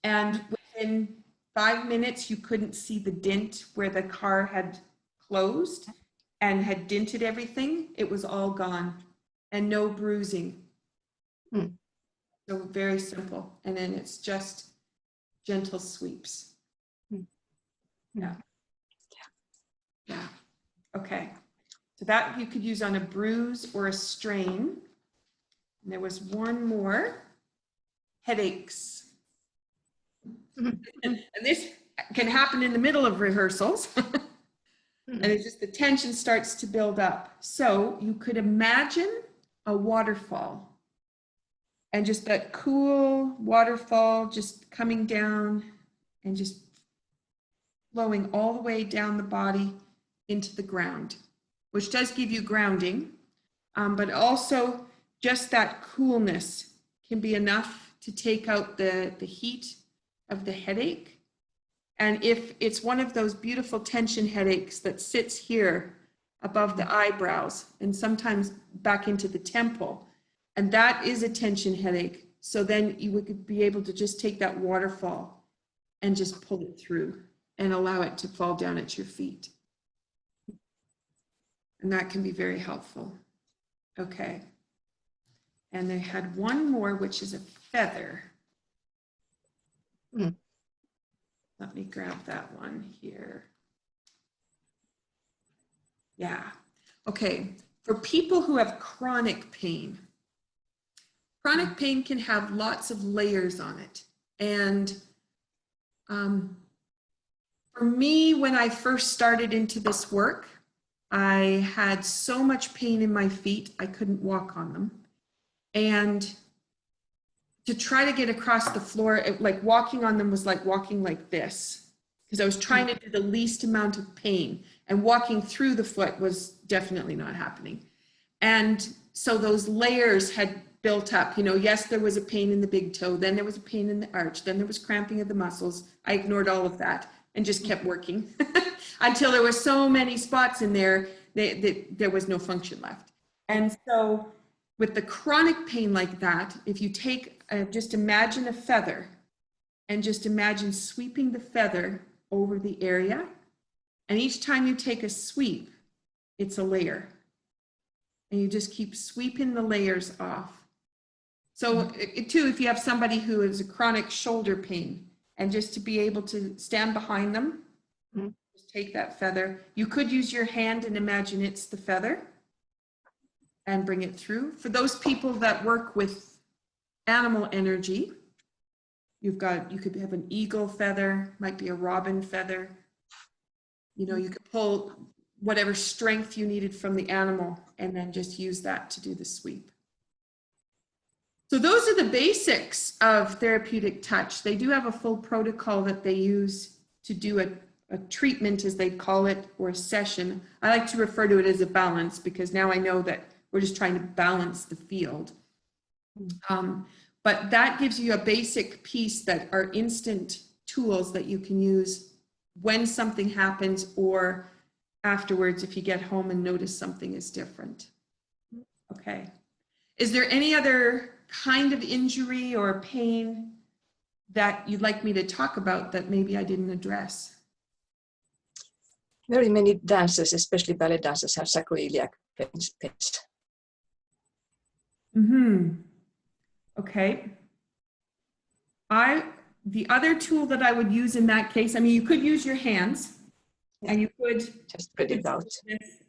And within 5 minutes, you couldn't see the dent where the car had closed and had dented everything. It was all gone and no bruising. So very simple. And then it's just gentle sweeps. Yeah. Okay. So that you could use on a bruise or a strain. And there was one more, headaches. And this can happen in the middle of rehearsals. And it's just the tension starts to build up. So you could imagine a waterfall and just that cool waterfall just coming down and just flowing all the way down the body into the ground, which does give you grounding, but also just that coolness can be enough to take out the heat of the headache. And if it's one of those beautiful tension headaches that sits here above the eyebrows and sometimes back into the temple, and that is a tension headache, so then you would be able to just take that waterfall and just pull it through and allow it to fall down at your feet. And that can be very helpful. Okay. And they had one more, which is a feather. Let me grab that one here. Yeah. Okay. For people who have chronic pain can have lots of layers on it. And for me, when I first started into this work, I had so much pain in my feet, I couldn't walk on them. And to try to get across the floor, like walking on them was like walking like this, because I was trying to do the least amount of pain, and walking through the foot was definitely not happening. And so those layers had built up, you know, yes, there was a pain in the big toe, then there was a pain in the arch, then there was cramping of the muscles. I ignored all of that and just kept working until there were so many spots in there that there was no function left. And so with the chronic pain like that, if you take, just imagine a feather and just imagine sweeping the feather over the area. And each time you take a sweep, it's a layer. And you just keep sweeping the layers off. So too, if you have somebody who has a chronic shoulder pain, and just to be able to stand behind them, just take that feather. You could use your hand and imagine it's the feather and bring it through. For those people that work with animal energy, you could have an eagle feather, might be a robin feather. You know, you could pull whatever strength you needed from the animal and then just use that to do the sweep. So those are the basics of therapeutic touch. They do have a full protocol that they use to do a treatment, as they call it, or a session. I like to refer to it as a balance, because now I know that we're just trying to balance the field. But that gives you a basic piece that are instant tools that you can use when something happens or afterwards if you get home and notice something is different. Okay. Is there any other kind of injury or pain that you'd like me to talk about that maybe I didn't address? Very many dancers, especially ballet dancers, have sacroiliac pains. Okay. The other tool that I would use in that case, I mean, you could use your hands and you could just spread it out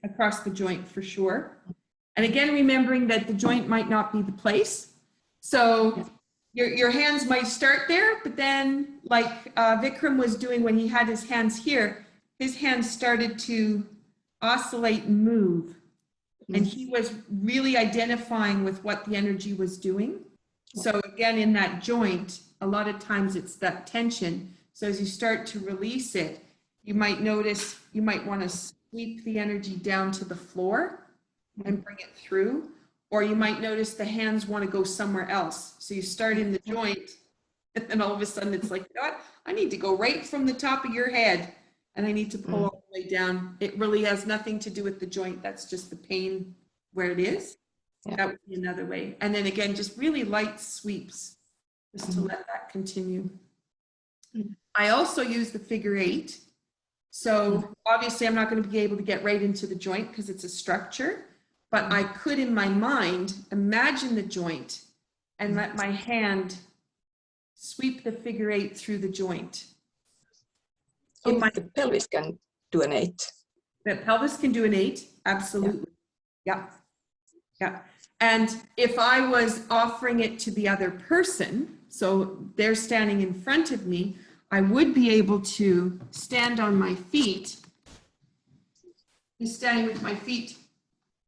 across the joint for sure. And again, remembering that the joint might not be the place. So your hands might start there, but then like Vikram was doing when he had his hands here, his hands started to oscillate and move. And he was really identifying with what the energy was doing. So again, in that joint, a lot of times it's that tension. So as you start to release it, you might notice, you might want to sweep the energy down to the floor and bring it through. Or you might notice the hands want to go somewhere else. So you start in the joint, and then all of a sudden it's like, you know what? I need to go right from the top of your head and I need to pull all the way down. It really has nothing to do with the joint. That's just the pain where it is. That would be another way. And then again, just really light sweeps, just to let that continue. I also use the figure 8. So obviously I'm not going to be able to get right into the joint because it's a structure, but I could in my mind imagine the joint and let my hand sweep the figure 8 through the joint. So the pelvis can do an 8. The pelvis can do an 8, absolutely. Yeah. Yeah. And if I was offering it to the other person, so they're standing in front of me, I would be able to stand on my feet, standing with my feet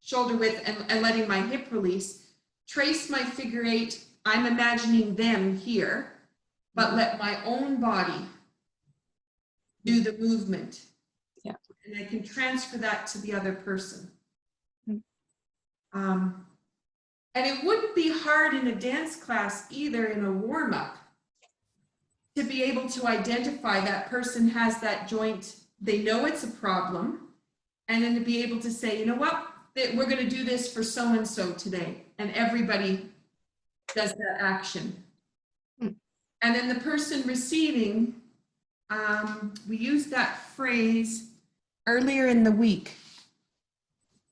shoulder width and letting my hip release, trace my figure 8. I'm imagining them here, but let my own body do the movement. Yeah. And I can transfer that to the other person. And it wouldn't be hard in a dance class either, in a warm-up, to be able to identify that person has that joint, they know it's a problem, and then to be able to say, you know what, we're going to do this for so-and-so today, and everybody does that action. And then the person receiving, we used that phrase earlier in the week.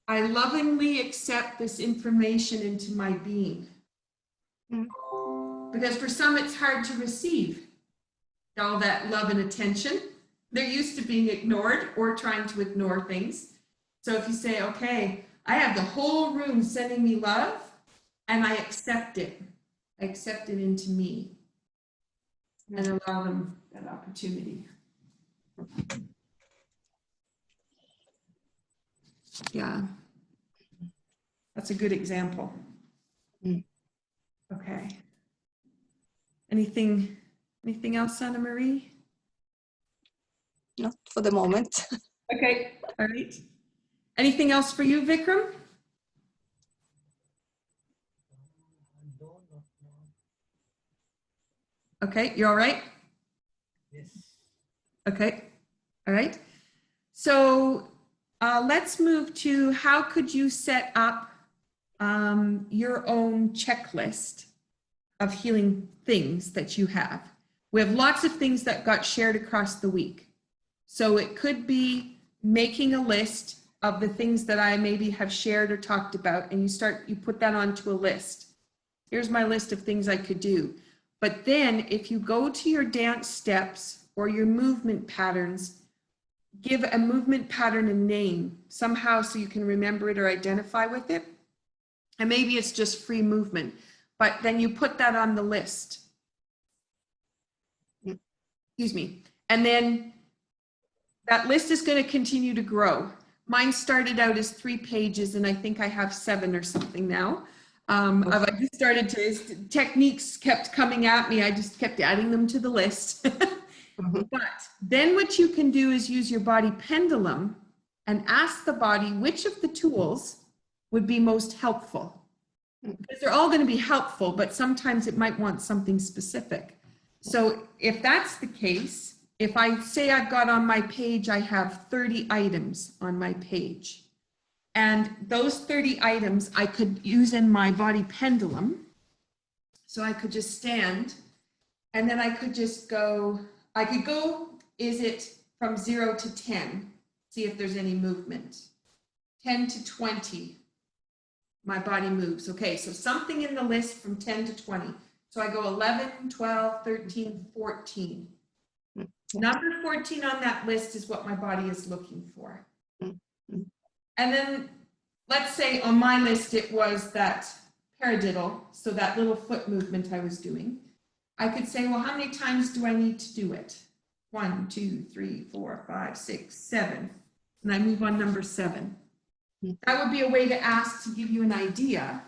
I lovingly accept this information into my being. Because for some, it's hard to receive all that love and attention. They're used to being ignored or trying to ignore things. So if you say, okay, I have the whole room sending me love and I accept it. I accept it into me and allow them that opportunity. Yeah, that's a good example. Okay. Anything else, Anna Marie? Not for the moment. Okay, all right. Anything else for you, Vikram? Okay, you're all right? Yes. Okay, all right. So let's move to how could you set up your own checklist of healing things that you have. We have lots of things that got shared across the week. So it could be making a list of the things that I maybe have shared or talked about, and you put that onto a list. Here's my list of things I could do. But then if you go to your dance steps or your movement patterns, give a movement pattern a name somehow so you can remember it or identify with it. And maybe it's just free movement, but then you put that on the list. Excuse me. And then that list is going to continue to grow. Mine started out as 3 pages and I think I have 7 or something now. I just started to, techniques kept coming at me. I just kept adding them to the list. But then what you can do is use your body pendulum and ask the body which of the tools would be most helpful. Because they're all going to be helpful, but sometimes it might want something specific. So if that's the case, if I say I've got on my page, I have 30 items on my page. And those 30 items I could use in my body pendulum. So I could just stand and then I could just go, is it from 0 to 10? See if there's any movement. 10 to 20. my body moves. Okay, so something in the list from 10 to 20. So I go 11, 12, 13, 14. Number 14 on that list is what my body is looking for. And then let's say on my list it was that paradiddle, so that little foot movement I was doing. I could say, well, how many times do I need to do it? 1, 2, 3, 4, 5, 6, 7. And I move on number 7. That would be a way to ask to give you an idea.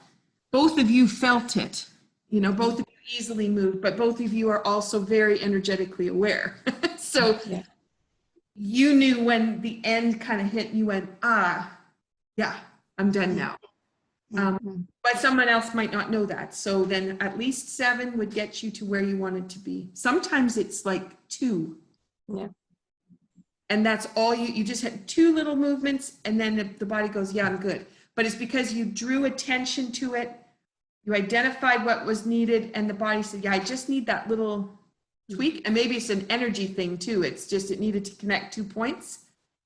Both of you felt it. You know, both of you easily moved, but both of you are also very energetically aware. So you knew when the end kind of hit, you went, yeah, I'm done now. But someone else might not know that. So then at least 7 would get you to where you wanted to be. Sometimes it's like 2. Yeah. And that's all you just had 2 little movements, and then the body goes, yeah, I'm good. But it's because you drew attention to it, you identified what was needed, and the body said, yeah, I just need that little tweak. And maybe it's an energy thing too. It's just, it needed to connect 2 points,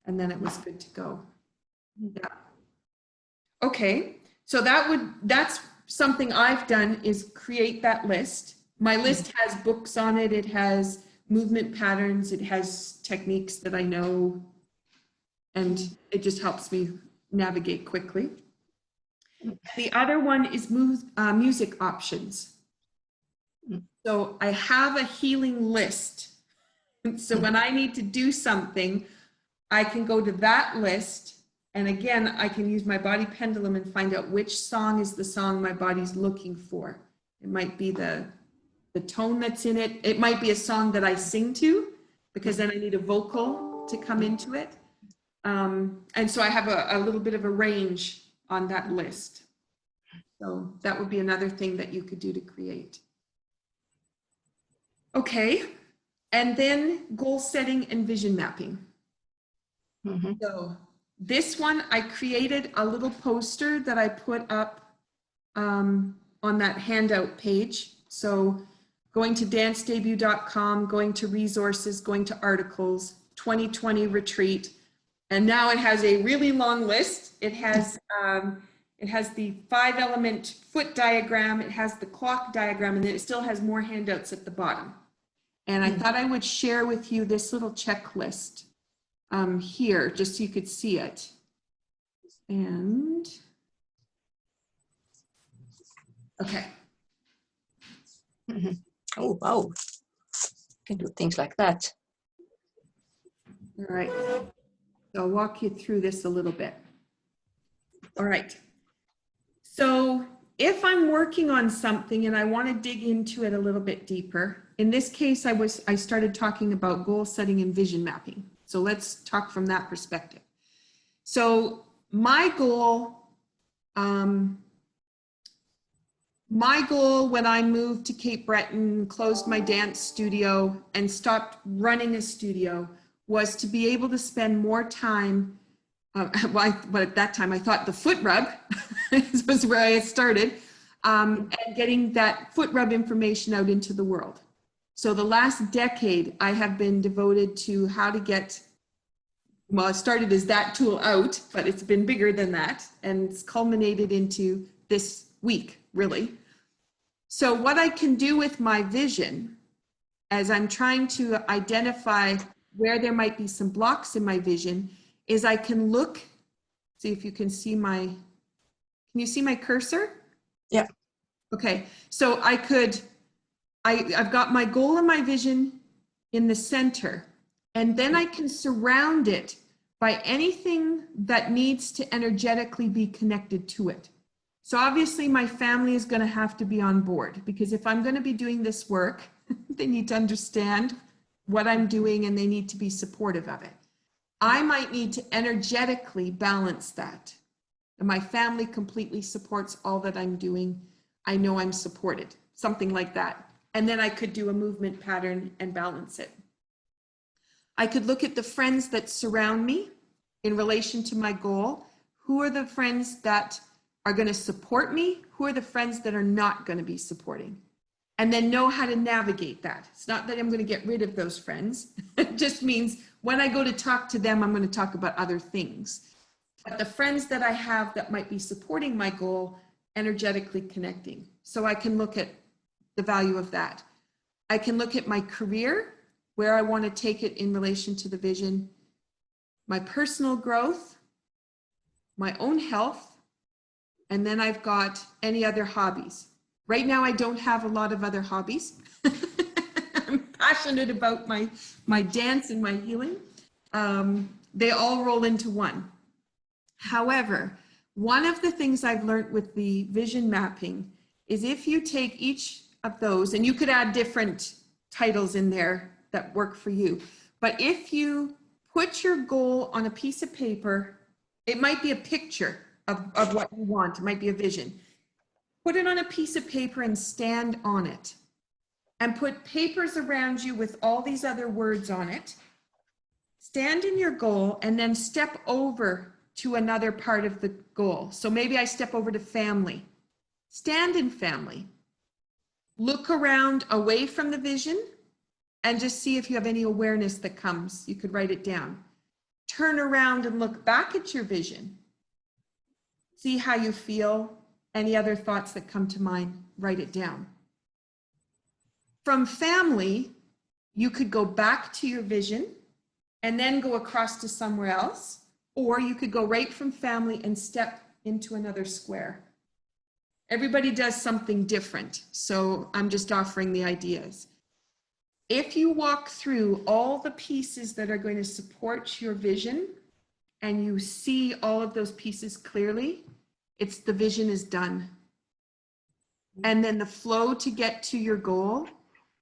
and then it was good to go. Yeah. Okay. So that's something I've done, is create that list. My list has books on it. It has movement patterns. It has techniques that I know, and it just helps me navigate quickly. The other one is music options. So I have a healing list. So when I need to do something, I can go to that list. And again, I can use my body pendulum and find out which song is the song my body's looking for. It might be the tone that's in it. It might be a song that I sing to, because then I need a vocal to come into it. And so I have a little bit of a range on that list. So that would be another thing that you could do to create. Okay, and then goal setting and vision mapping. So this one, I created a little poster that I put up on that handout page. So going to dancedebut.com, going to resources, going to articles, 2020 retreat. And now it has a really long list. It has the 5-element foot diagram. It has the clock diagram, and then it still has more handouts at the bottom. And I thought I would share with you this little checklist here, just so you could see it. And, okay. Oh, wow. You can do things like that. All right. So I'll walk you through this a little bit. All right. So if I'm working on something and I want to dig into it a little bit deeper, in this case, I started talking about goal setting and vision mapping. So let's talk from that perspective. So my goal when I moved to Cape Breton, closed my dance studio and stopped running a studio, was to be able to spend more time. But at that time I thought the foot rub was where I had started, and getting that foot rub information out into the world. So the last decade I have been devoted to how to get, well, it started as that tool out, but it's been bigger than that, and it's culminated into this week, really. So what I can do with my vision, as I'm trying to identify where there might be some blocks in my vision, is I can look, see if you can see can you see my cursor? Yeah. Okay, so I've got my goal and my vision in the center, and then I can surround it by anything that needs to energetically be connected to it. So obviously my family is going to have to be on board, because if I'm going to be doing this work, they need to understand what I'm doing and they need to be supportive of it. I might need to energetically balance that. And my family completely supports all that I'm doing. I know I'm supported, something like that. And then I could do a movement pattern and balance it. I could look at the friends that surround me in relation to my goal. Who are the friends that are going to support me? Who are the friends that are not going to be supporting? And then know how to navigate that. It's not that I'm going to get rid of those friends. It just means when I go to talk to them, I'm going to talk about other things. but the friends that I have that might be supporting my goal, energetically connecting. So I can look at the value of that. I can look at my career, where I want to take it in relation to the vision, my personal growth, my own health, and then I've got any other hobbies. Right now, I don't have a lot of other hobbies. I'm passionate about my dance and my healing. They all roll into one. However, one of the things I've learned with the vision mapping is if you take each of those, and you could add different titles in there that work for you, but if you put your goal on a piece of paper, it might be a picture of what you want, it might be a vision. Put it on a piece of paper and stand on it. And put papers around you with all these other words on it. Stand in your goal and then step over to another part of the goal. So maybe I step over to family. Stand in family. Look around away from the vision and just see if you have any awareness that comes. You could write it down. Turn around and look back at your vision. See how you feel. Any other thoughts that come to mind, write it down. From family, you could go back to your vision and then go across to somewhere else, or you could go right from family and step into another square. Everybody does something different, so I'm just offering the ideas. If you walk through all the pieces that are going to support your vision and you see all of those pieces clearly, it's the vision is done. And then the flow to get to your goal,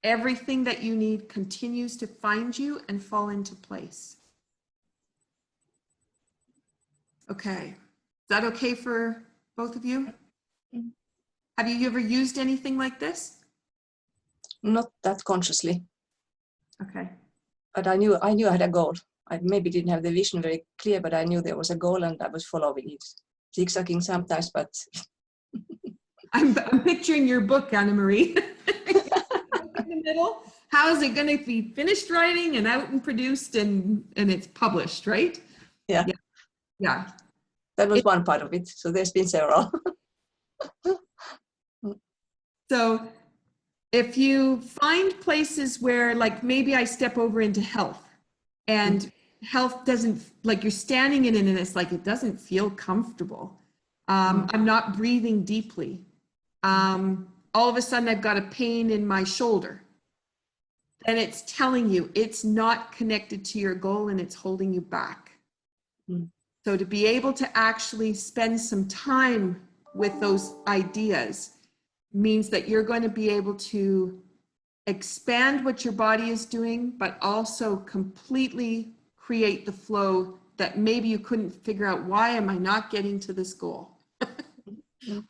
everything that you need continues to find you and fall into place. Okay, is that okay for both of you? Have you ever used anything like this? Not that consciously. Okay. But I knew I had a goal. I maybe didn't have the vision very clear, but I knew there was a goal and I was following it. Zigzagging sometimes, but I'm picturing your book, Anna Marie. In the middle. How is it going to be finished writing and out and produced and it's published, right? Yeah. Yeah. That was one part of it. So there's been several. So if you find places where, like, maybe I step over into health and health doesn't, like, you're standing in it and it's like, it doesn't feel comfortable. I'm not breathing deeply. All of a sudden I've got a pain in my shoulder. And it's telling you it's not connected to your goal and it's holding you back. So to be able to actually spend some time with those ideas means that you're going to be able to expand what your body is doing, but also completely create the flow that maybe you couldn't figure out, why am I not getting to this goal?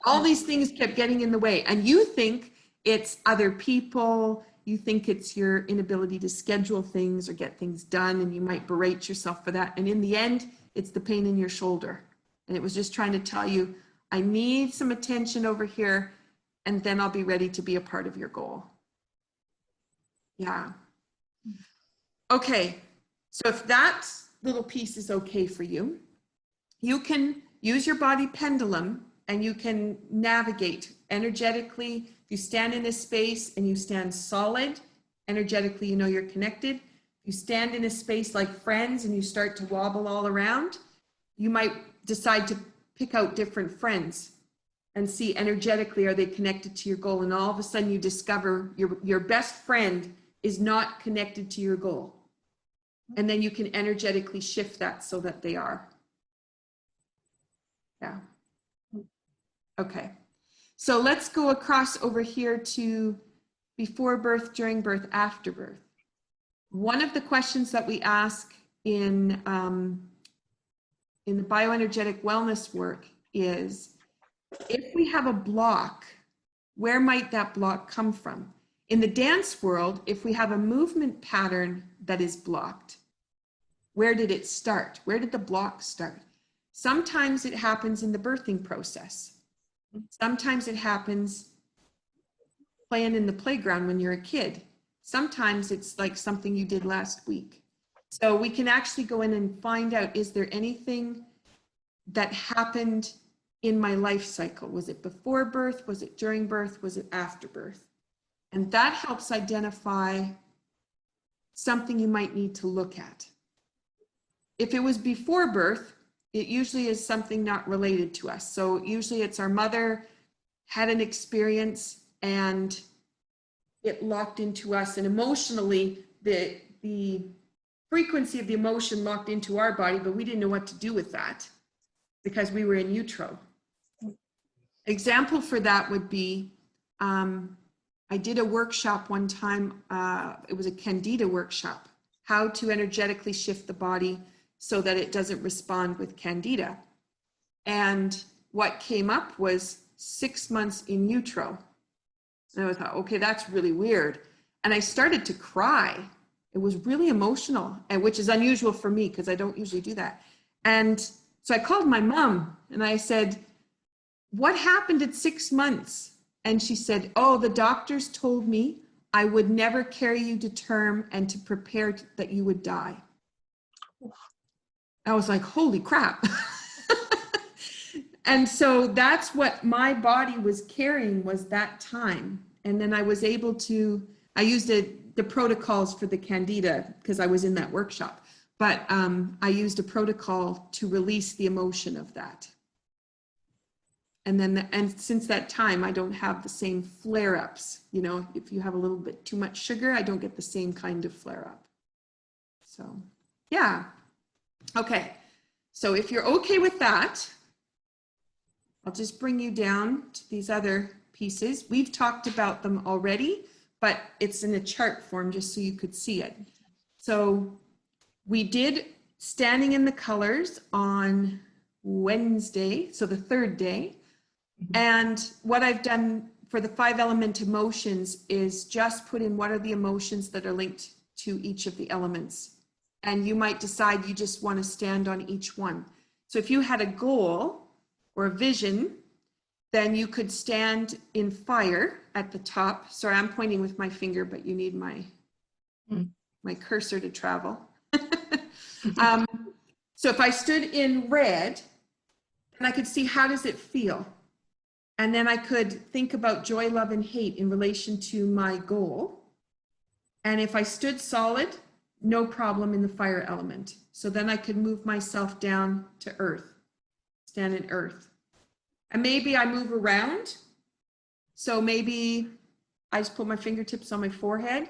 All these things kept getting in the way. And you think it's other people, you think it's your inability to schedule things or get things done, and you might berate yourself for that. And in the end, it's the pain in your shoulder. And it was just trying to tell you, I need some attention over here, and then I'll be ready to be a part of your goal. Yeah. Okay. So if that little piece is okay for you, you can use your body pendulum and you can navigate energetically. If you stand in a space and you stand solid, energetically, you know you're connected. If you stand in a space like friends and you start to wobble all around, you might decide to pick out different friends and see energetically, are they connected to your goal? And all of a sudden you discover your best friend is not connected to your goal. And then you can energetically shift that so that they are. Yeah. Okay. So let's go across over here to before birth, during birth, after birth. One of the questions that we ask in the bioenergetic wellness work is, if we have a block, where might that block come from? In the dance world, if we have a movement pattern that is blocked, where did it start? Where did the block start? Sometimes it happens in the birthing process. Sometimes it happens playing in the playground when you're a kid. Sometimes it's like something you did last week. So we can actually go in and find out, is there anything that happened in my life cycle. Was it before birth? Was it during birth? Was it after birth? And that helps identify something you might need to look at. If it was before birth, it usually is something not related to us. So usually it's our mother had an experience and it locked into us, and emotionally the frequency of the emotion locked into our body, but we didn't know what to do with that because we were in utero. Example for that would be, I did a workshop one time, it was a Candida workshop, how to energetically shift the body so that it doesn't respond with Candida. And what came up was 6 months in utero. And I thought, okay, that's really weird. And I started to cry. It was really emotional, and which is unusual for me because I don't usually do that. And so I called my mom and I said, what happened at 6 months? And she said, oh, the doctors told me I would never carry you to term and to prepare that you would die. I was like, holy crap. And so that's what my body was carrying, was that time. And then I was able to, I used the protocols for the Candida because I was in that workshop, but I used a protocol to release the emotion of that. And then, and since that time, I don't have the same flare-ups. You know, if you have a little bit too much sugar, I don't get the same kind of flare-up. So, yeah. Okay. So if you're okay with that, I'll just bring you down to these other pieces. We've talked about them already, but it's in a chart form just so you could see it. So we did standing in the colors on Wednesday, so the third day. And what I've done for the 5 element emotions is just put in what are the emotions that are linked to each of the elements. And you might decide you just want to stand on each one. So if you had a goal or a vision, then you could stand in fire at the top. Sorry, I'm pointing with my finger, but you need my cursor to travel. So if I stood in red, and I could see how does it feel? And then I could think about joy, love, and hate in relation to my goal. And if I stood solid, no problem in the fire element. So then I could move myself down to earth, stand in earth. And maybe I move around. So maybe I just put my fingertips on my forehead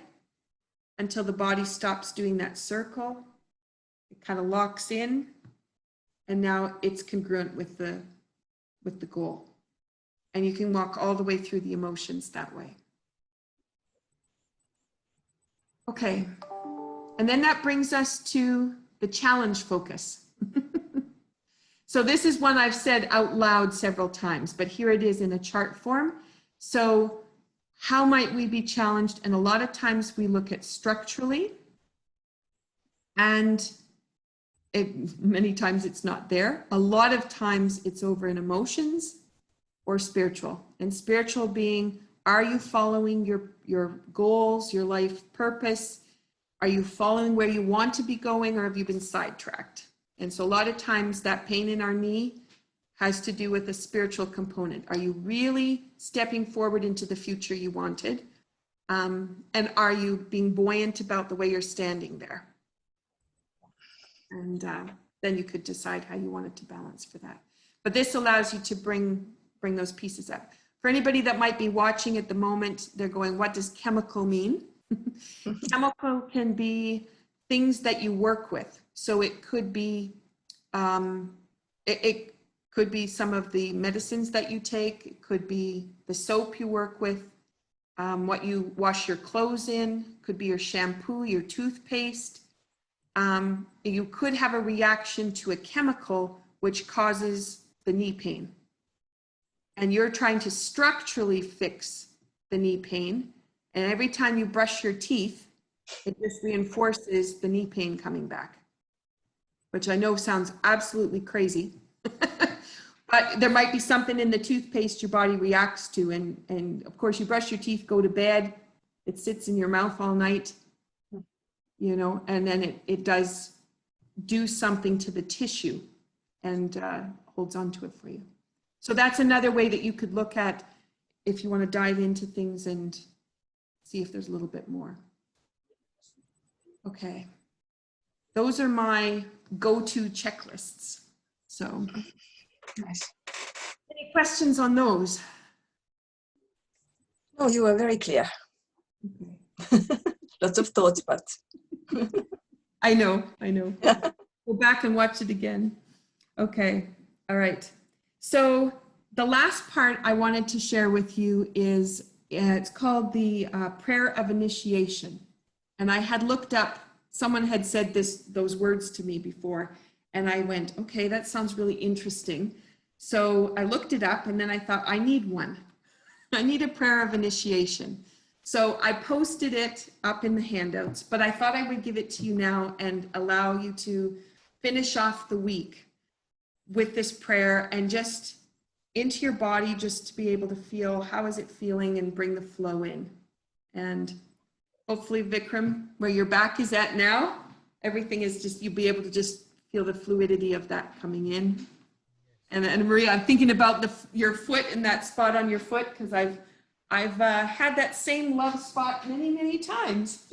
until the body stops doing that circle. It kind of locks in. And now it's congruent with the goal. And you can walk all the way through the emotions that way. Okay. And then that brings us to the challenge focus. So this is one I've said out loud several times, but here it is in a chart form. So how might we be challenged? And a lot of times we look at structurally, and many times it's not there. A lot of times it's over in emotions or spiritual. And spiritual being, are you following your goals, your life purpose? Are you following where you want to be going, or have you been sidetracked? And so a lot of times that pain in our knee has to do with a spiritual component. Are you really stepping forward into the future you wanted? And are you being buoyant about the way you're standing there? And then you could decide how you wanted to balance for that. But this allows you to bring those pieces up. For anybody that might be watching at the moment, they're going, what does chemical mean? Chemical can be things that you work with. So it could be, it could be some of the medicines that you take. It could be the soap you work with, what you wash your clothes in, could be your shampoo, your toothpaste. You could have a reaction to a chemical which causes the knee pain. And you're trying to structurally fix the knee pain. And every time you brush your teeth, it just reinforces the knee pain coming back, which I know sounds absolutely crazy. But there might be something in the toothpaste your body reacts to. And of course, you brush your teeth, go to bed, it sits in your mouth all night, you know, and then it does do something to the tissue. and holds on to it for you. So that's another way that you could look at if you want to dive into things and see if there's a little bit more. Okay. Those are my go-to checklists. So Nice. any questions on those? No, you were very clear. Okay. Lots of thoughts, but I know. Go back and watch it again. Okay. All right. So the last part I wanted to share with you is it's called the prayer of initiation. And I had looked up, someone had said those words to me before, and I went, okay, that sounds really interesting. So I looked it up, and then I thought, I need one. I need a prayer of initiation. So I posted it up in the handouts, but I thought I would give it to you now and allow you to finish off the week with this prayer and just into your body, just to be able to feel how is it feeling and bring the flow in. And hopefully, Vikram, where your back is at now, everything is just, you'll be able to just feel the fluidity of that coming in. And Maria, I'm thinking about your foot and that spot on your foot, because I've had that same love spot many, many times.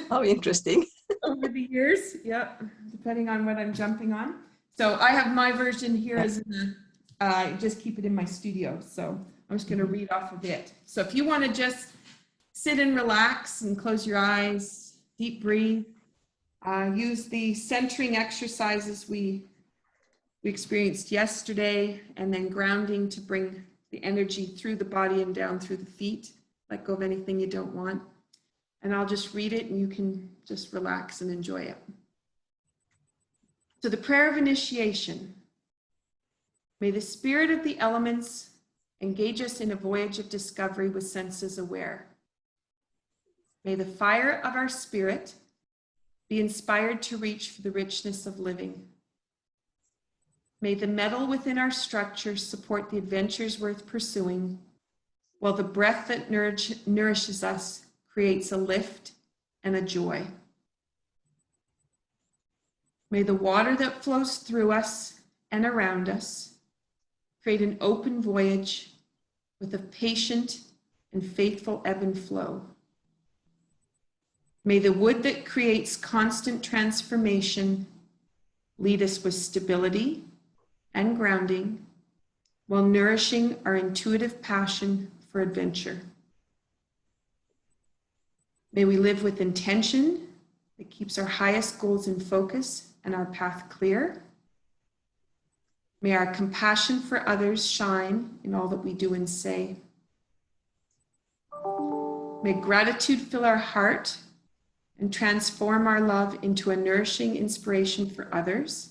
how interesting. Over the years, yeah, depending on what I'm jumping on. So I have my version here as in I just keep it in my studio. So I'm just going to read off of it. So if you want to just sit and relax and close your eyes, deep breathe, use the centering exercises we experienced yesterday, and then grounding to bring the energy through the body and down through the feet. Let go of anything you don't want. And I'll just read it and you can just relax and enjoy it. So the prayer of initiation. May the spirit of the elements engage us in a voyage of discovery with senses aware. May the fire of our spirit be inspired to reach for the richness of living. May the metal within our structure support the adventures worth pursuing, while the breath that nourishes us creates a lift and a joy. May the water that flows through us and around us create an open voyage with a patient and faithful ebb and flow. May the wood that creates constant transformation lead us with stability and grounding, while nourishing our intuitive passion for adventure. May we live with intention that keeps our highest goals in focus and our path clear. May our compassion for others shine in all that we do and say. May gratitude fill our heart and transform our love into a nourishing inspiration for others.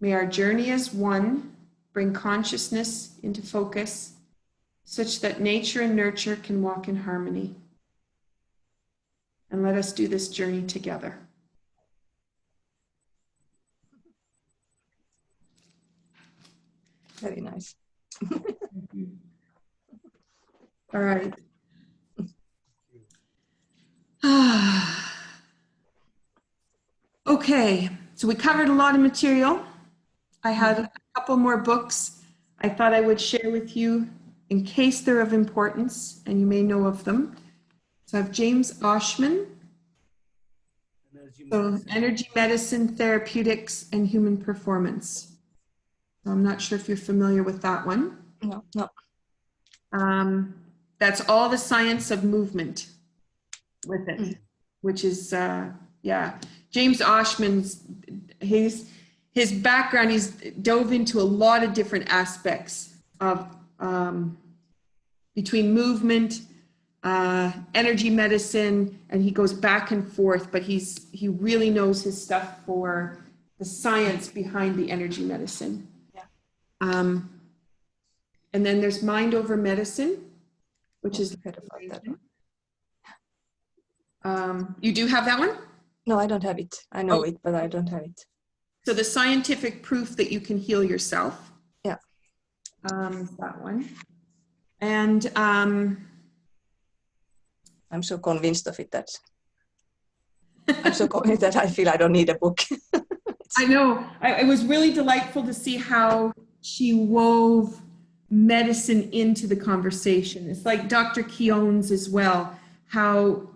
May our journey as one bring consciousness into focus, such that nature and nurture can walk in harmony. And let us do this journey together. Very nice. All right. Okay, so we covered a lot of material. I had a couple more books I thought I would share with you in case they're of importance and you may know of them. So I have James Oshman, Energy Medicine, Therapeutics, and Human Performance. So I'm not sure if you're familiar with that one. No. That's all the science of movement with it, which is, yeah. James Oshman's, his background, he's dove into a lot of different aspects of between movement, energy medicine, and he goes back and forth, but he really knows his stuff for the science behind the energy medicine. Yeah. And then there's Mind Over Medicine, which is heard about that one. You do have that one? No, I don't have it. I know it, but I don't have it. So the scientific proof that you can heal yourself. Yeah. That one. And I'm so convinced of it that I'm so convinced that I feel I don't need a book. I know. It was really delightful to see how she wove medicine into the conversation. It's like Dr. Keown's as well, how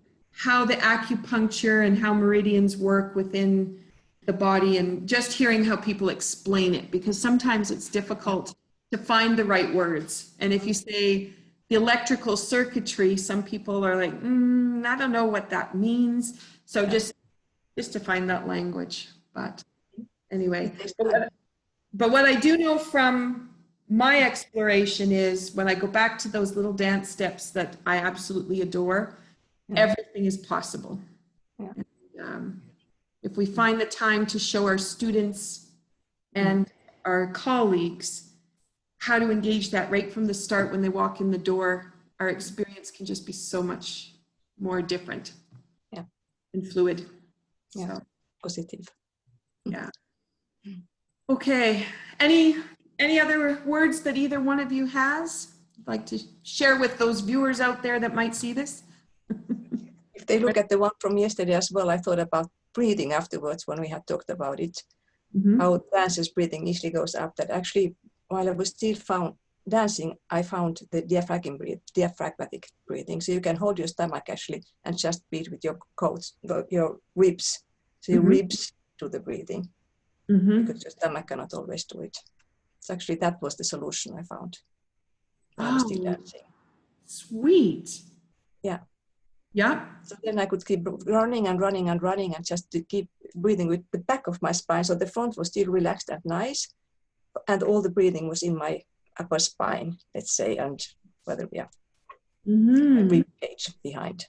the acupuncture and how meridians work within the body, and just hearing how people explain it, because sometimes it's difficult to find the right words. And if you say the electrical circuitry, some people are like, I don't know what that means. So just to find that language. But anyway, but what I do know from my exploration is when I go back to those little dance steps that I absolutely adore, everything is possible. Yeah. And, if we find the time to show our students and our colleagues how to engage that right from the start when they walk in the door, our experience can just be so much more different and fluid. Yeah, so, positive. Yeah. Okay. Any other words that either one of you has like to share with those viewers out there that might see this? If they look at the one from yesterday as well, I thought about breathing afterwards when we had talked about it. How dancers' breathing usually goes up. That actually, while I was still dancing, I found the diaphragmatic breathing. So you can hold your stomach actually and just breathe with your your ribs. So your ribs do the breathing because your stomach cannot always do it. So actually that was the solution I found while I was still dancing. Sweet. Yeah. Yeah. So then I could keep running and running and running and just to keep breathing with the back of my spine. So the front was still relaxed and nice. And all the breathing was in my upper spine, let's say, and whether rib cage behind.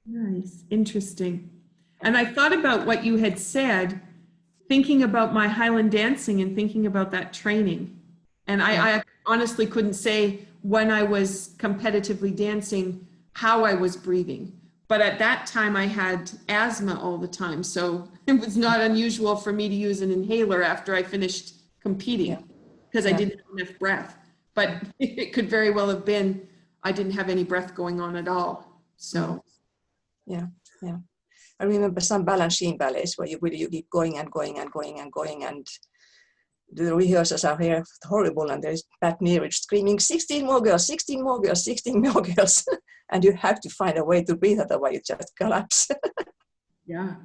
Nice. Interesting. And I thought about what you had said, thinking about my Highland dancing and thinking about that training. And I honestly couldn't say when I was competitively dancing how I was breathing. But at that time I had asthma all the time. So it was not unusual for me to use an inhaler after I finished competing because I didn't have enough breath. But it could very well have been I didn't have any breath going on at all. So yeah. I remember some balancing ballets where you keep going and going and going and going, and the rehearsals are here horrible, and there's Pat Nearage screaming 16 more girls, 16 more girls, 16 more girls. And you have to find a way to breathe, otherwise you just collapse. Yeah.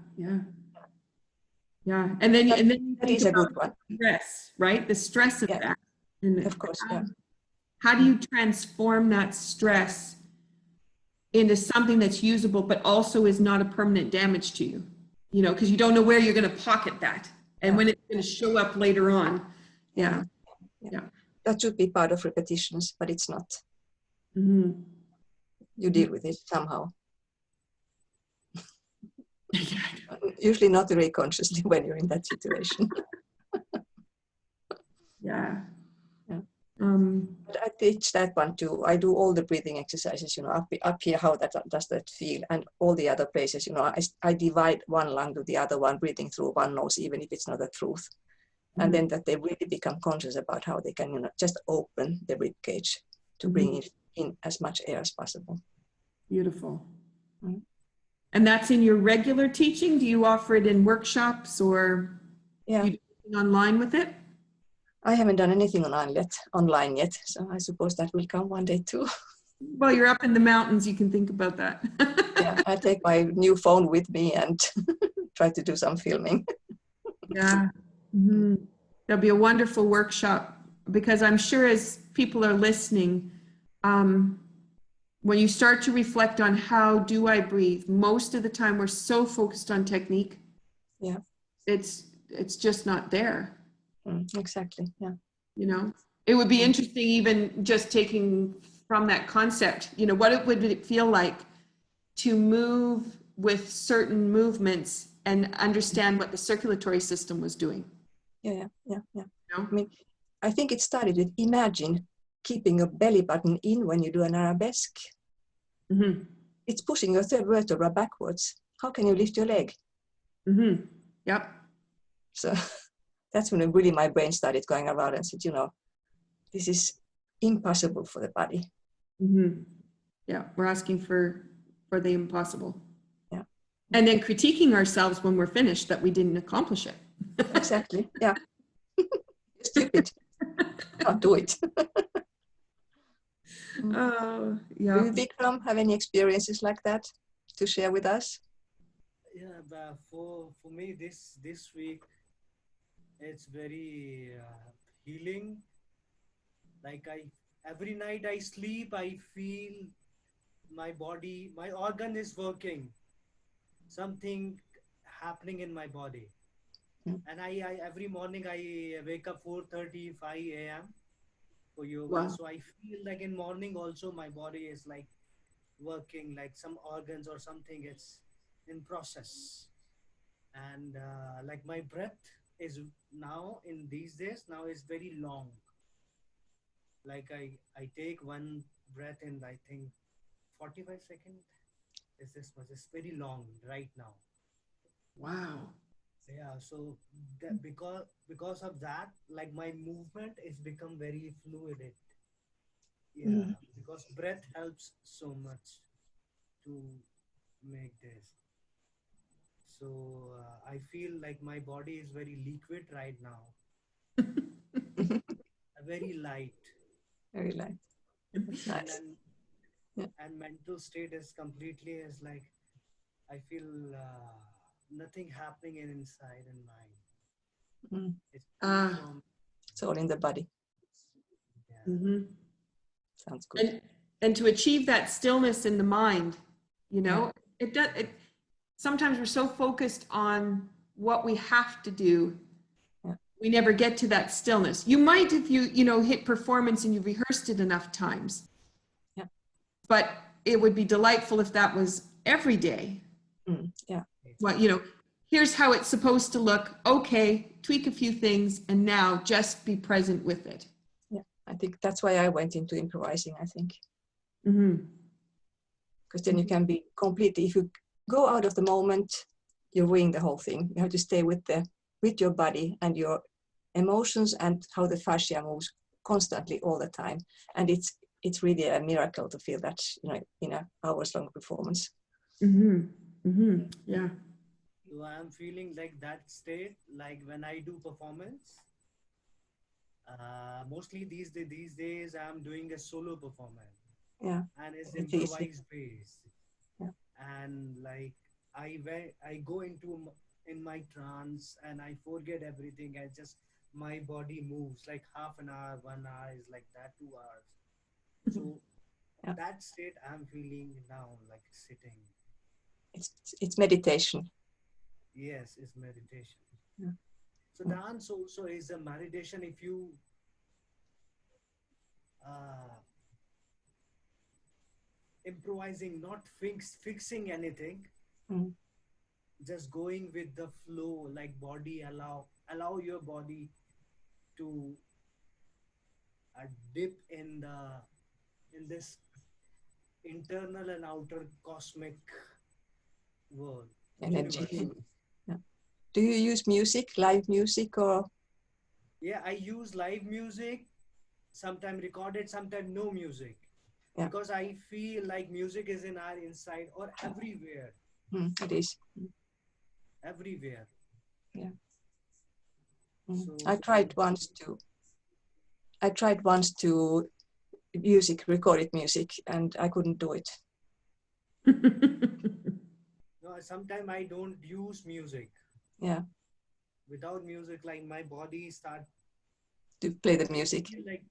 And then you that think is a about good one. Stress, right? The stress of that. And of course, how do you transform that stress into something that's usable, but also is not a permanent damage to you? You know, because you don't know where you're going to pocket that and when it's going to show up later on. Yeah. That should be part of repetitions, but it's not. You deal with it somehow. Usually not very consciously when you're in that situation. But I teach that one too. I do all the breathing exercises, you know, up here, how does that feel? And all the other places, you know, I divide one lung to the other one, breathing through one nose, even if it's not the truth. And then that they really become conscious about how they can, you know, just open the rib cage to bring it in as much air as possible. Beautiful. And that's in your regular teaching? Do you offer it in workshops or you do anything online with it? I haven't done anything online yet, so I suppose that will come one day too. Well, you're up in the mountains, you can think about that. I take my new phone with me and try to do some filming. That'll be a wonderful workshop, because I'm sure as people are listening, when you start to reflect on how do I breathe, most of the time we're so focused on technique. It's just not there. Exactly. You know, it would be interesting, even just taking from that concept, you know, what would it feel like to move with certain movements and understand what the circulatory system was doing. Yeah. You know? I mean, I think it started with imagine keeping your belly button in when you do an arabesque. It's pushing your third vertebra backwards. How can you lift your leg? So that's when really my brain started going around and said, you know, this is impossible for the body. Yeah, we're asking for the impossible. And then critiquing ourselves when we're finished that we didn't accomplish it. Exactly. Yeah. Stupid. Can't do it. Oh, Do yeah. you, Vikram, have any experiences like that to share with us? Yeah, but for me this week it's very healing. Like every night I sleep, I feel my body, my organ is working, something happening in my body. Mm. And I every morning I wake up 4:30, 5 a.m. for yoga. Wow. So I feel like in morning also my body is like working, like some organs or something, it's in process. And like my breath is now in these days now is very long. Like I take one breath in, I think 45 seconds is this much. It's very long right now. Wow. Yeah, so that because of that, like my movement is become very fluid. Yeah, Mm. because breath helps so much to make this. So I feel like my body is very liquid right now, very light. Very light. That's and nice. and Yeah. and mental state is completely is like I feel nothing happening in inside and mind. Mm. It's free Ah. from. It's all in the body. Yeah. Mm-hmm. Sounds good. And to achieve that stillness in the mind, you know, it does. Sometimes we're so focused on what we have to do, Yeah. we never get to that stillness. You might if you know hit performance and you've rehearsed it enough times. Yeah. But it would be delightful if that was every day. Mm. Yeah. What, you know, here's how it's supposed to look. Okay, tweak a few things and now just be present with it. Yeah. I think that's why I went into improvising, I think. Mm-hmm. Because then you can be completely, if you go out of the moment, you're ruining the whole thing. You have to stay with your body and your emotions and how the fascia moves constantly all the time. And it's really a miracle to feel that, you know, in an hours-long performance. Mm-hmm. Mm-hmm. Yeah. So I'm feeling like that state, like when I do performance. Mostly these days I'm doing a solo performance. Yeah. And it's It's easy. improvised based. Yeah. And like I go into in my trance and I forget everything. I just my body moves like half an hour, 1 hour is like that, 2 hours. So Yeah. that state I'm feeling now, like sitting. It's meditation. Yes, it's meditation. Yeah. So dance also is a meditation if you improvising, not fixing anything, Mm. just going with the flow, like body allow your body to dip in this internal and outer cosmic world, Energy. universe. Yeah. Do you use music, live music, or? Yeah, I use live music, sometimes recorded, sometimes no music. Yeah. Because I feel like music is in our inside or everywhere. It is. Everywhere. Yeah. So I tried once to recorded music, and I couldn't do it. no, sometimes I don't use music. Yeah. Without music, like my body start To play the music. like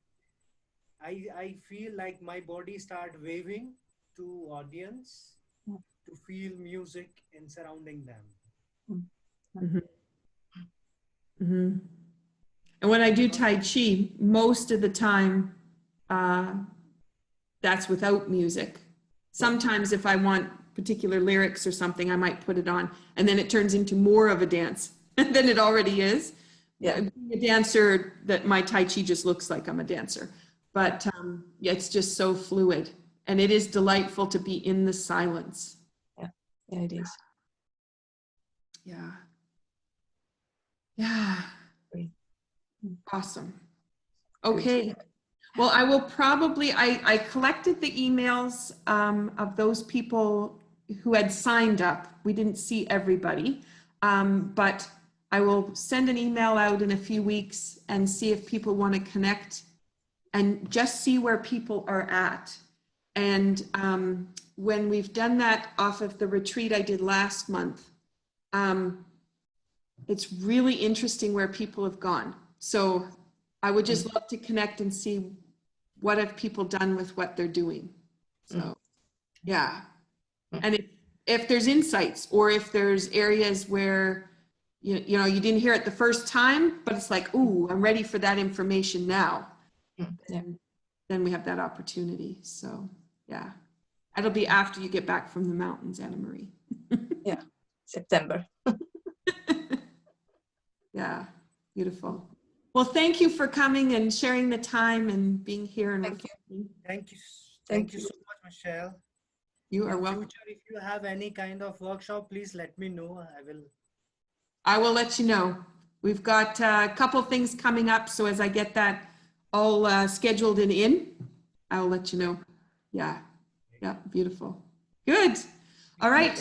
I feel like my body start waving to audience to feel music and surrounding them. Mm-hmm. Mm-hmm. And when I do Tai Chi, most of the time, that's without music. Sometimes if I want particular lyrics or something, I might put it on, and then it turns into more of a dance than it already is. Yeah. Being a dancer, that my Tai Chi just looks like I'm a dancer. But yeah, it's just so fluid. And it is delightful to be in the silence. Yeah, yeah, it is. Yeah. Yeah. Great. Awesome. Okay. Well, I will probably, I collected the emails of those people who had signed up. We didn't see everybody, but I will send an email out in a few weeks and see if people want to connect and just see where people are at. And when we've done that off of the retreat I did last month, it's really interesting where people have gone. So I would just love to connect and see what have people done with what they're doing. So yeah. And if there's insights or if there's areas where you know you didn't hear it the first time, but it's like, ooh, I'm ready for that information now. Then we have that opportunity. So yeah, it'll be after you get back from the mountains, Anna Marie. Yeah, September. Yeah, beautiful. Well, thank you for coming and sharing the time and being here. And Thank you so much, Michelle. You are welcome. Future, if you have any kind of workshop, please let me know. I will let you know. We've got a couple of things coming up. So as I get that all scheduled and in, I'll let you know. Yeah. Yeah. Beautiful. Good. All right.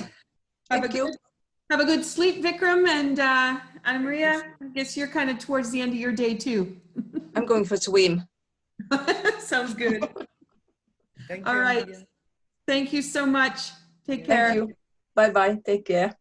Have a good sleep, Vikram, and Anna Maria. I guess you're kind of towards the end of your day too. I'm going for a swim. Sounds good. Thank All you. right. Thank you so much. Take care. Thank you. Bye-bye. Take care.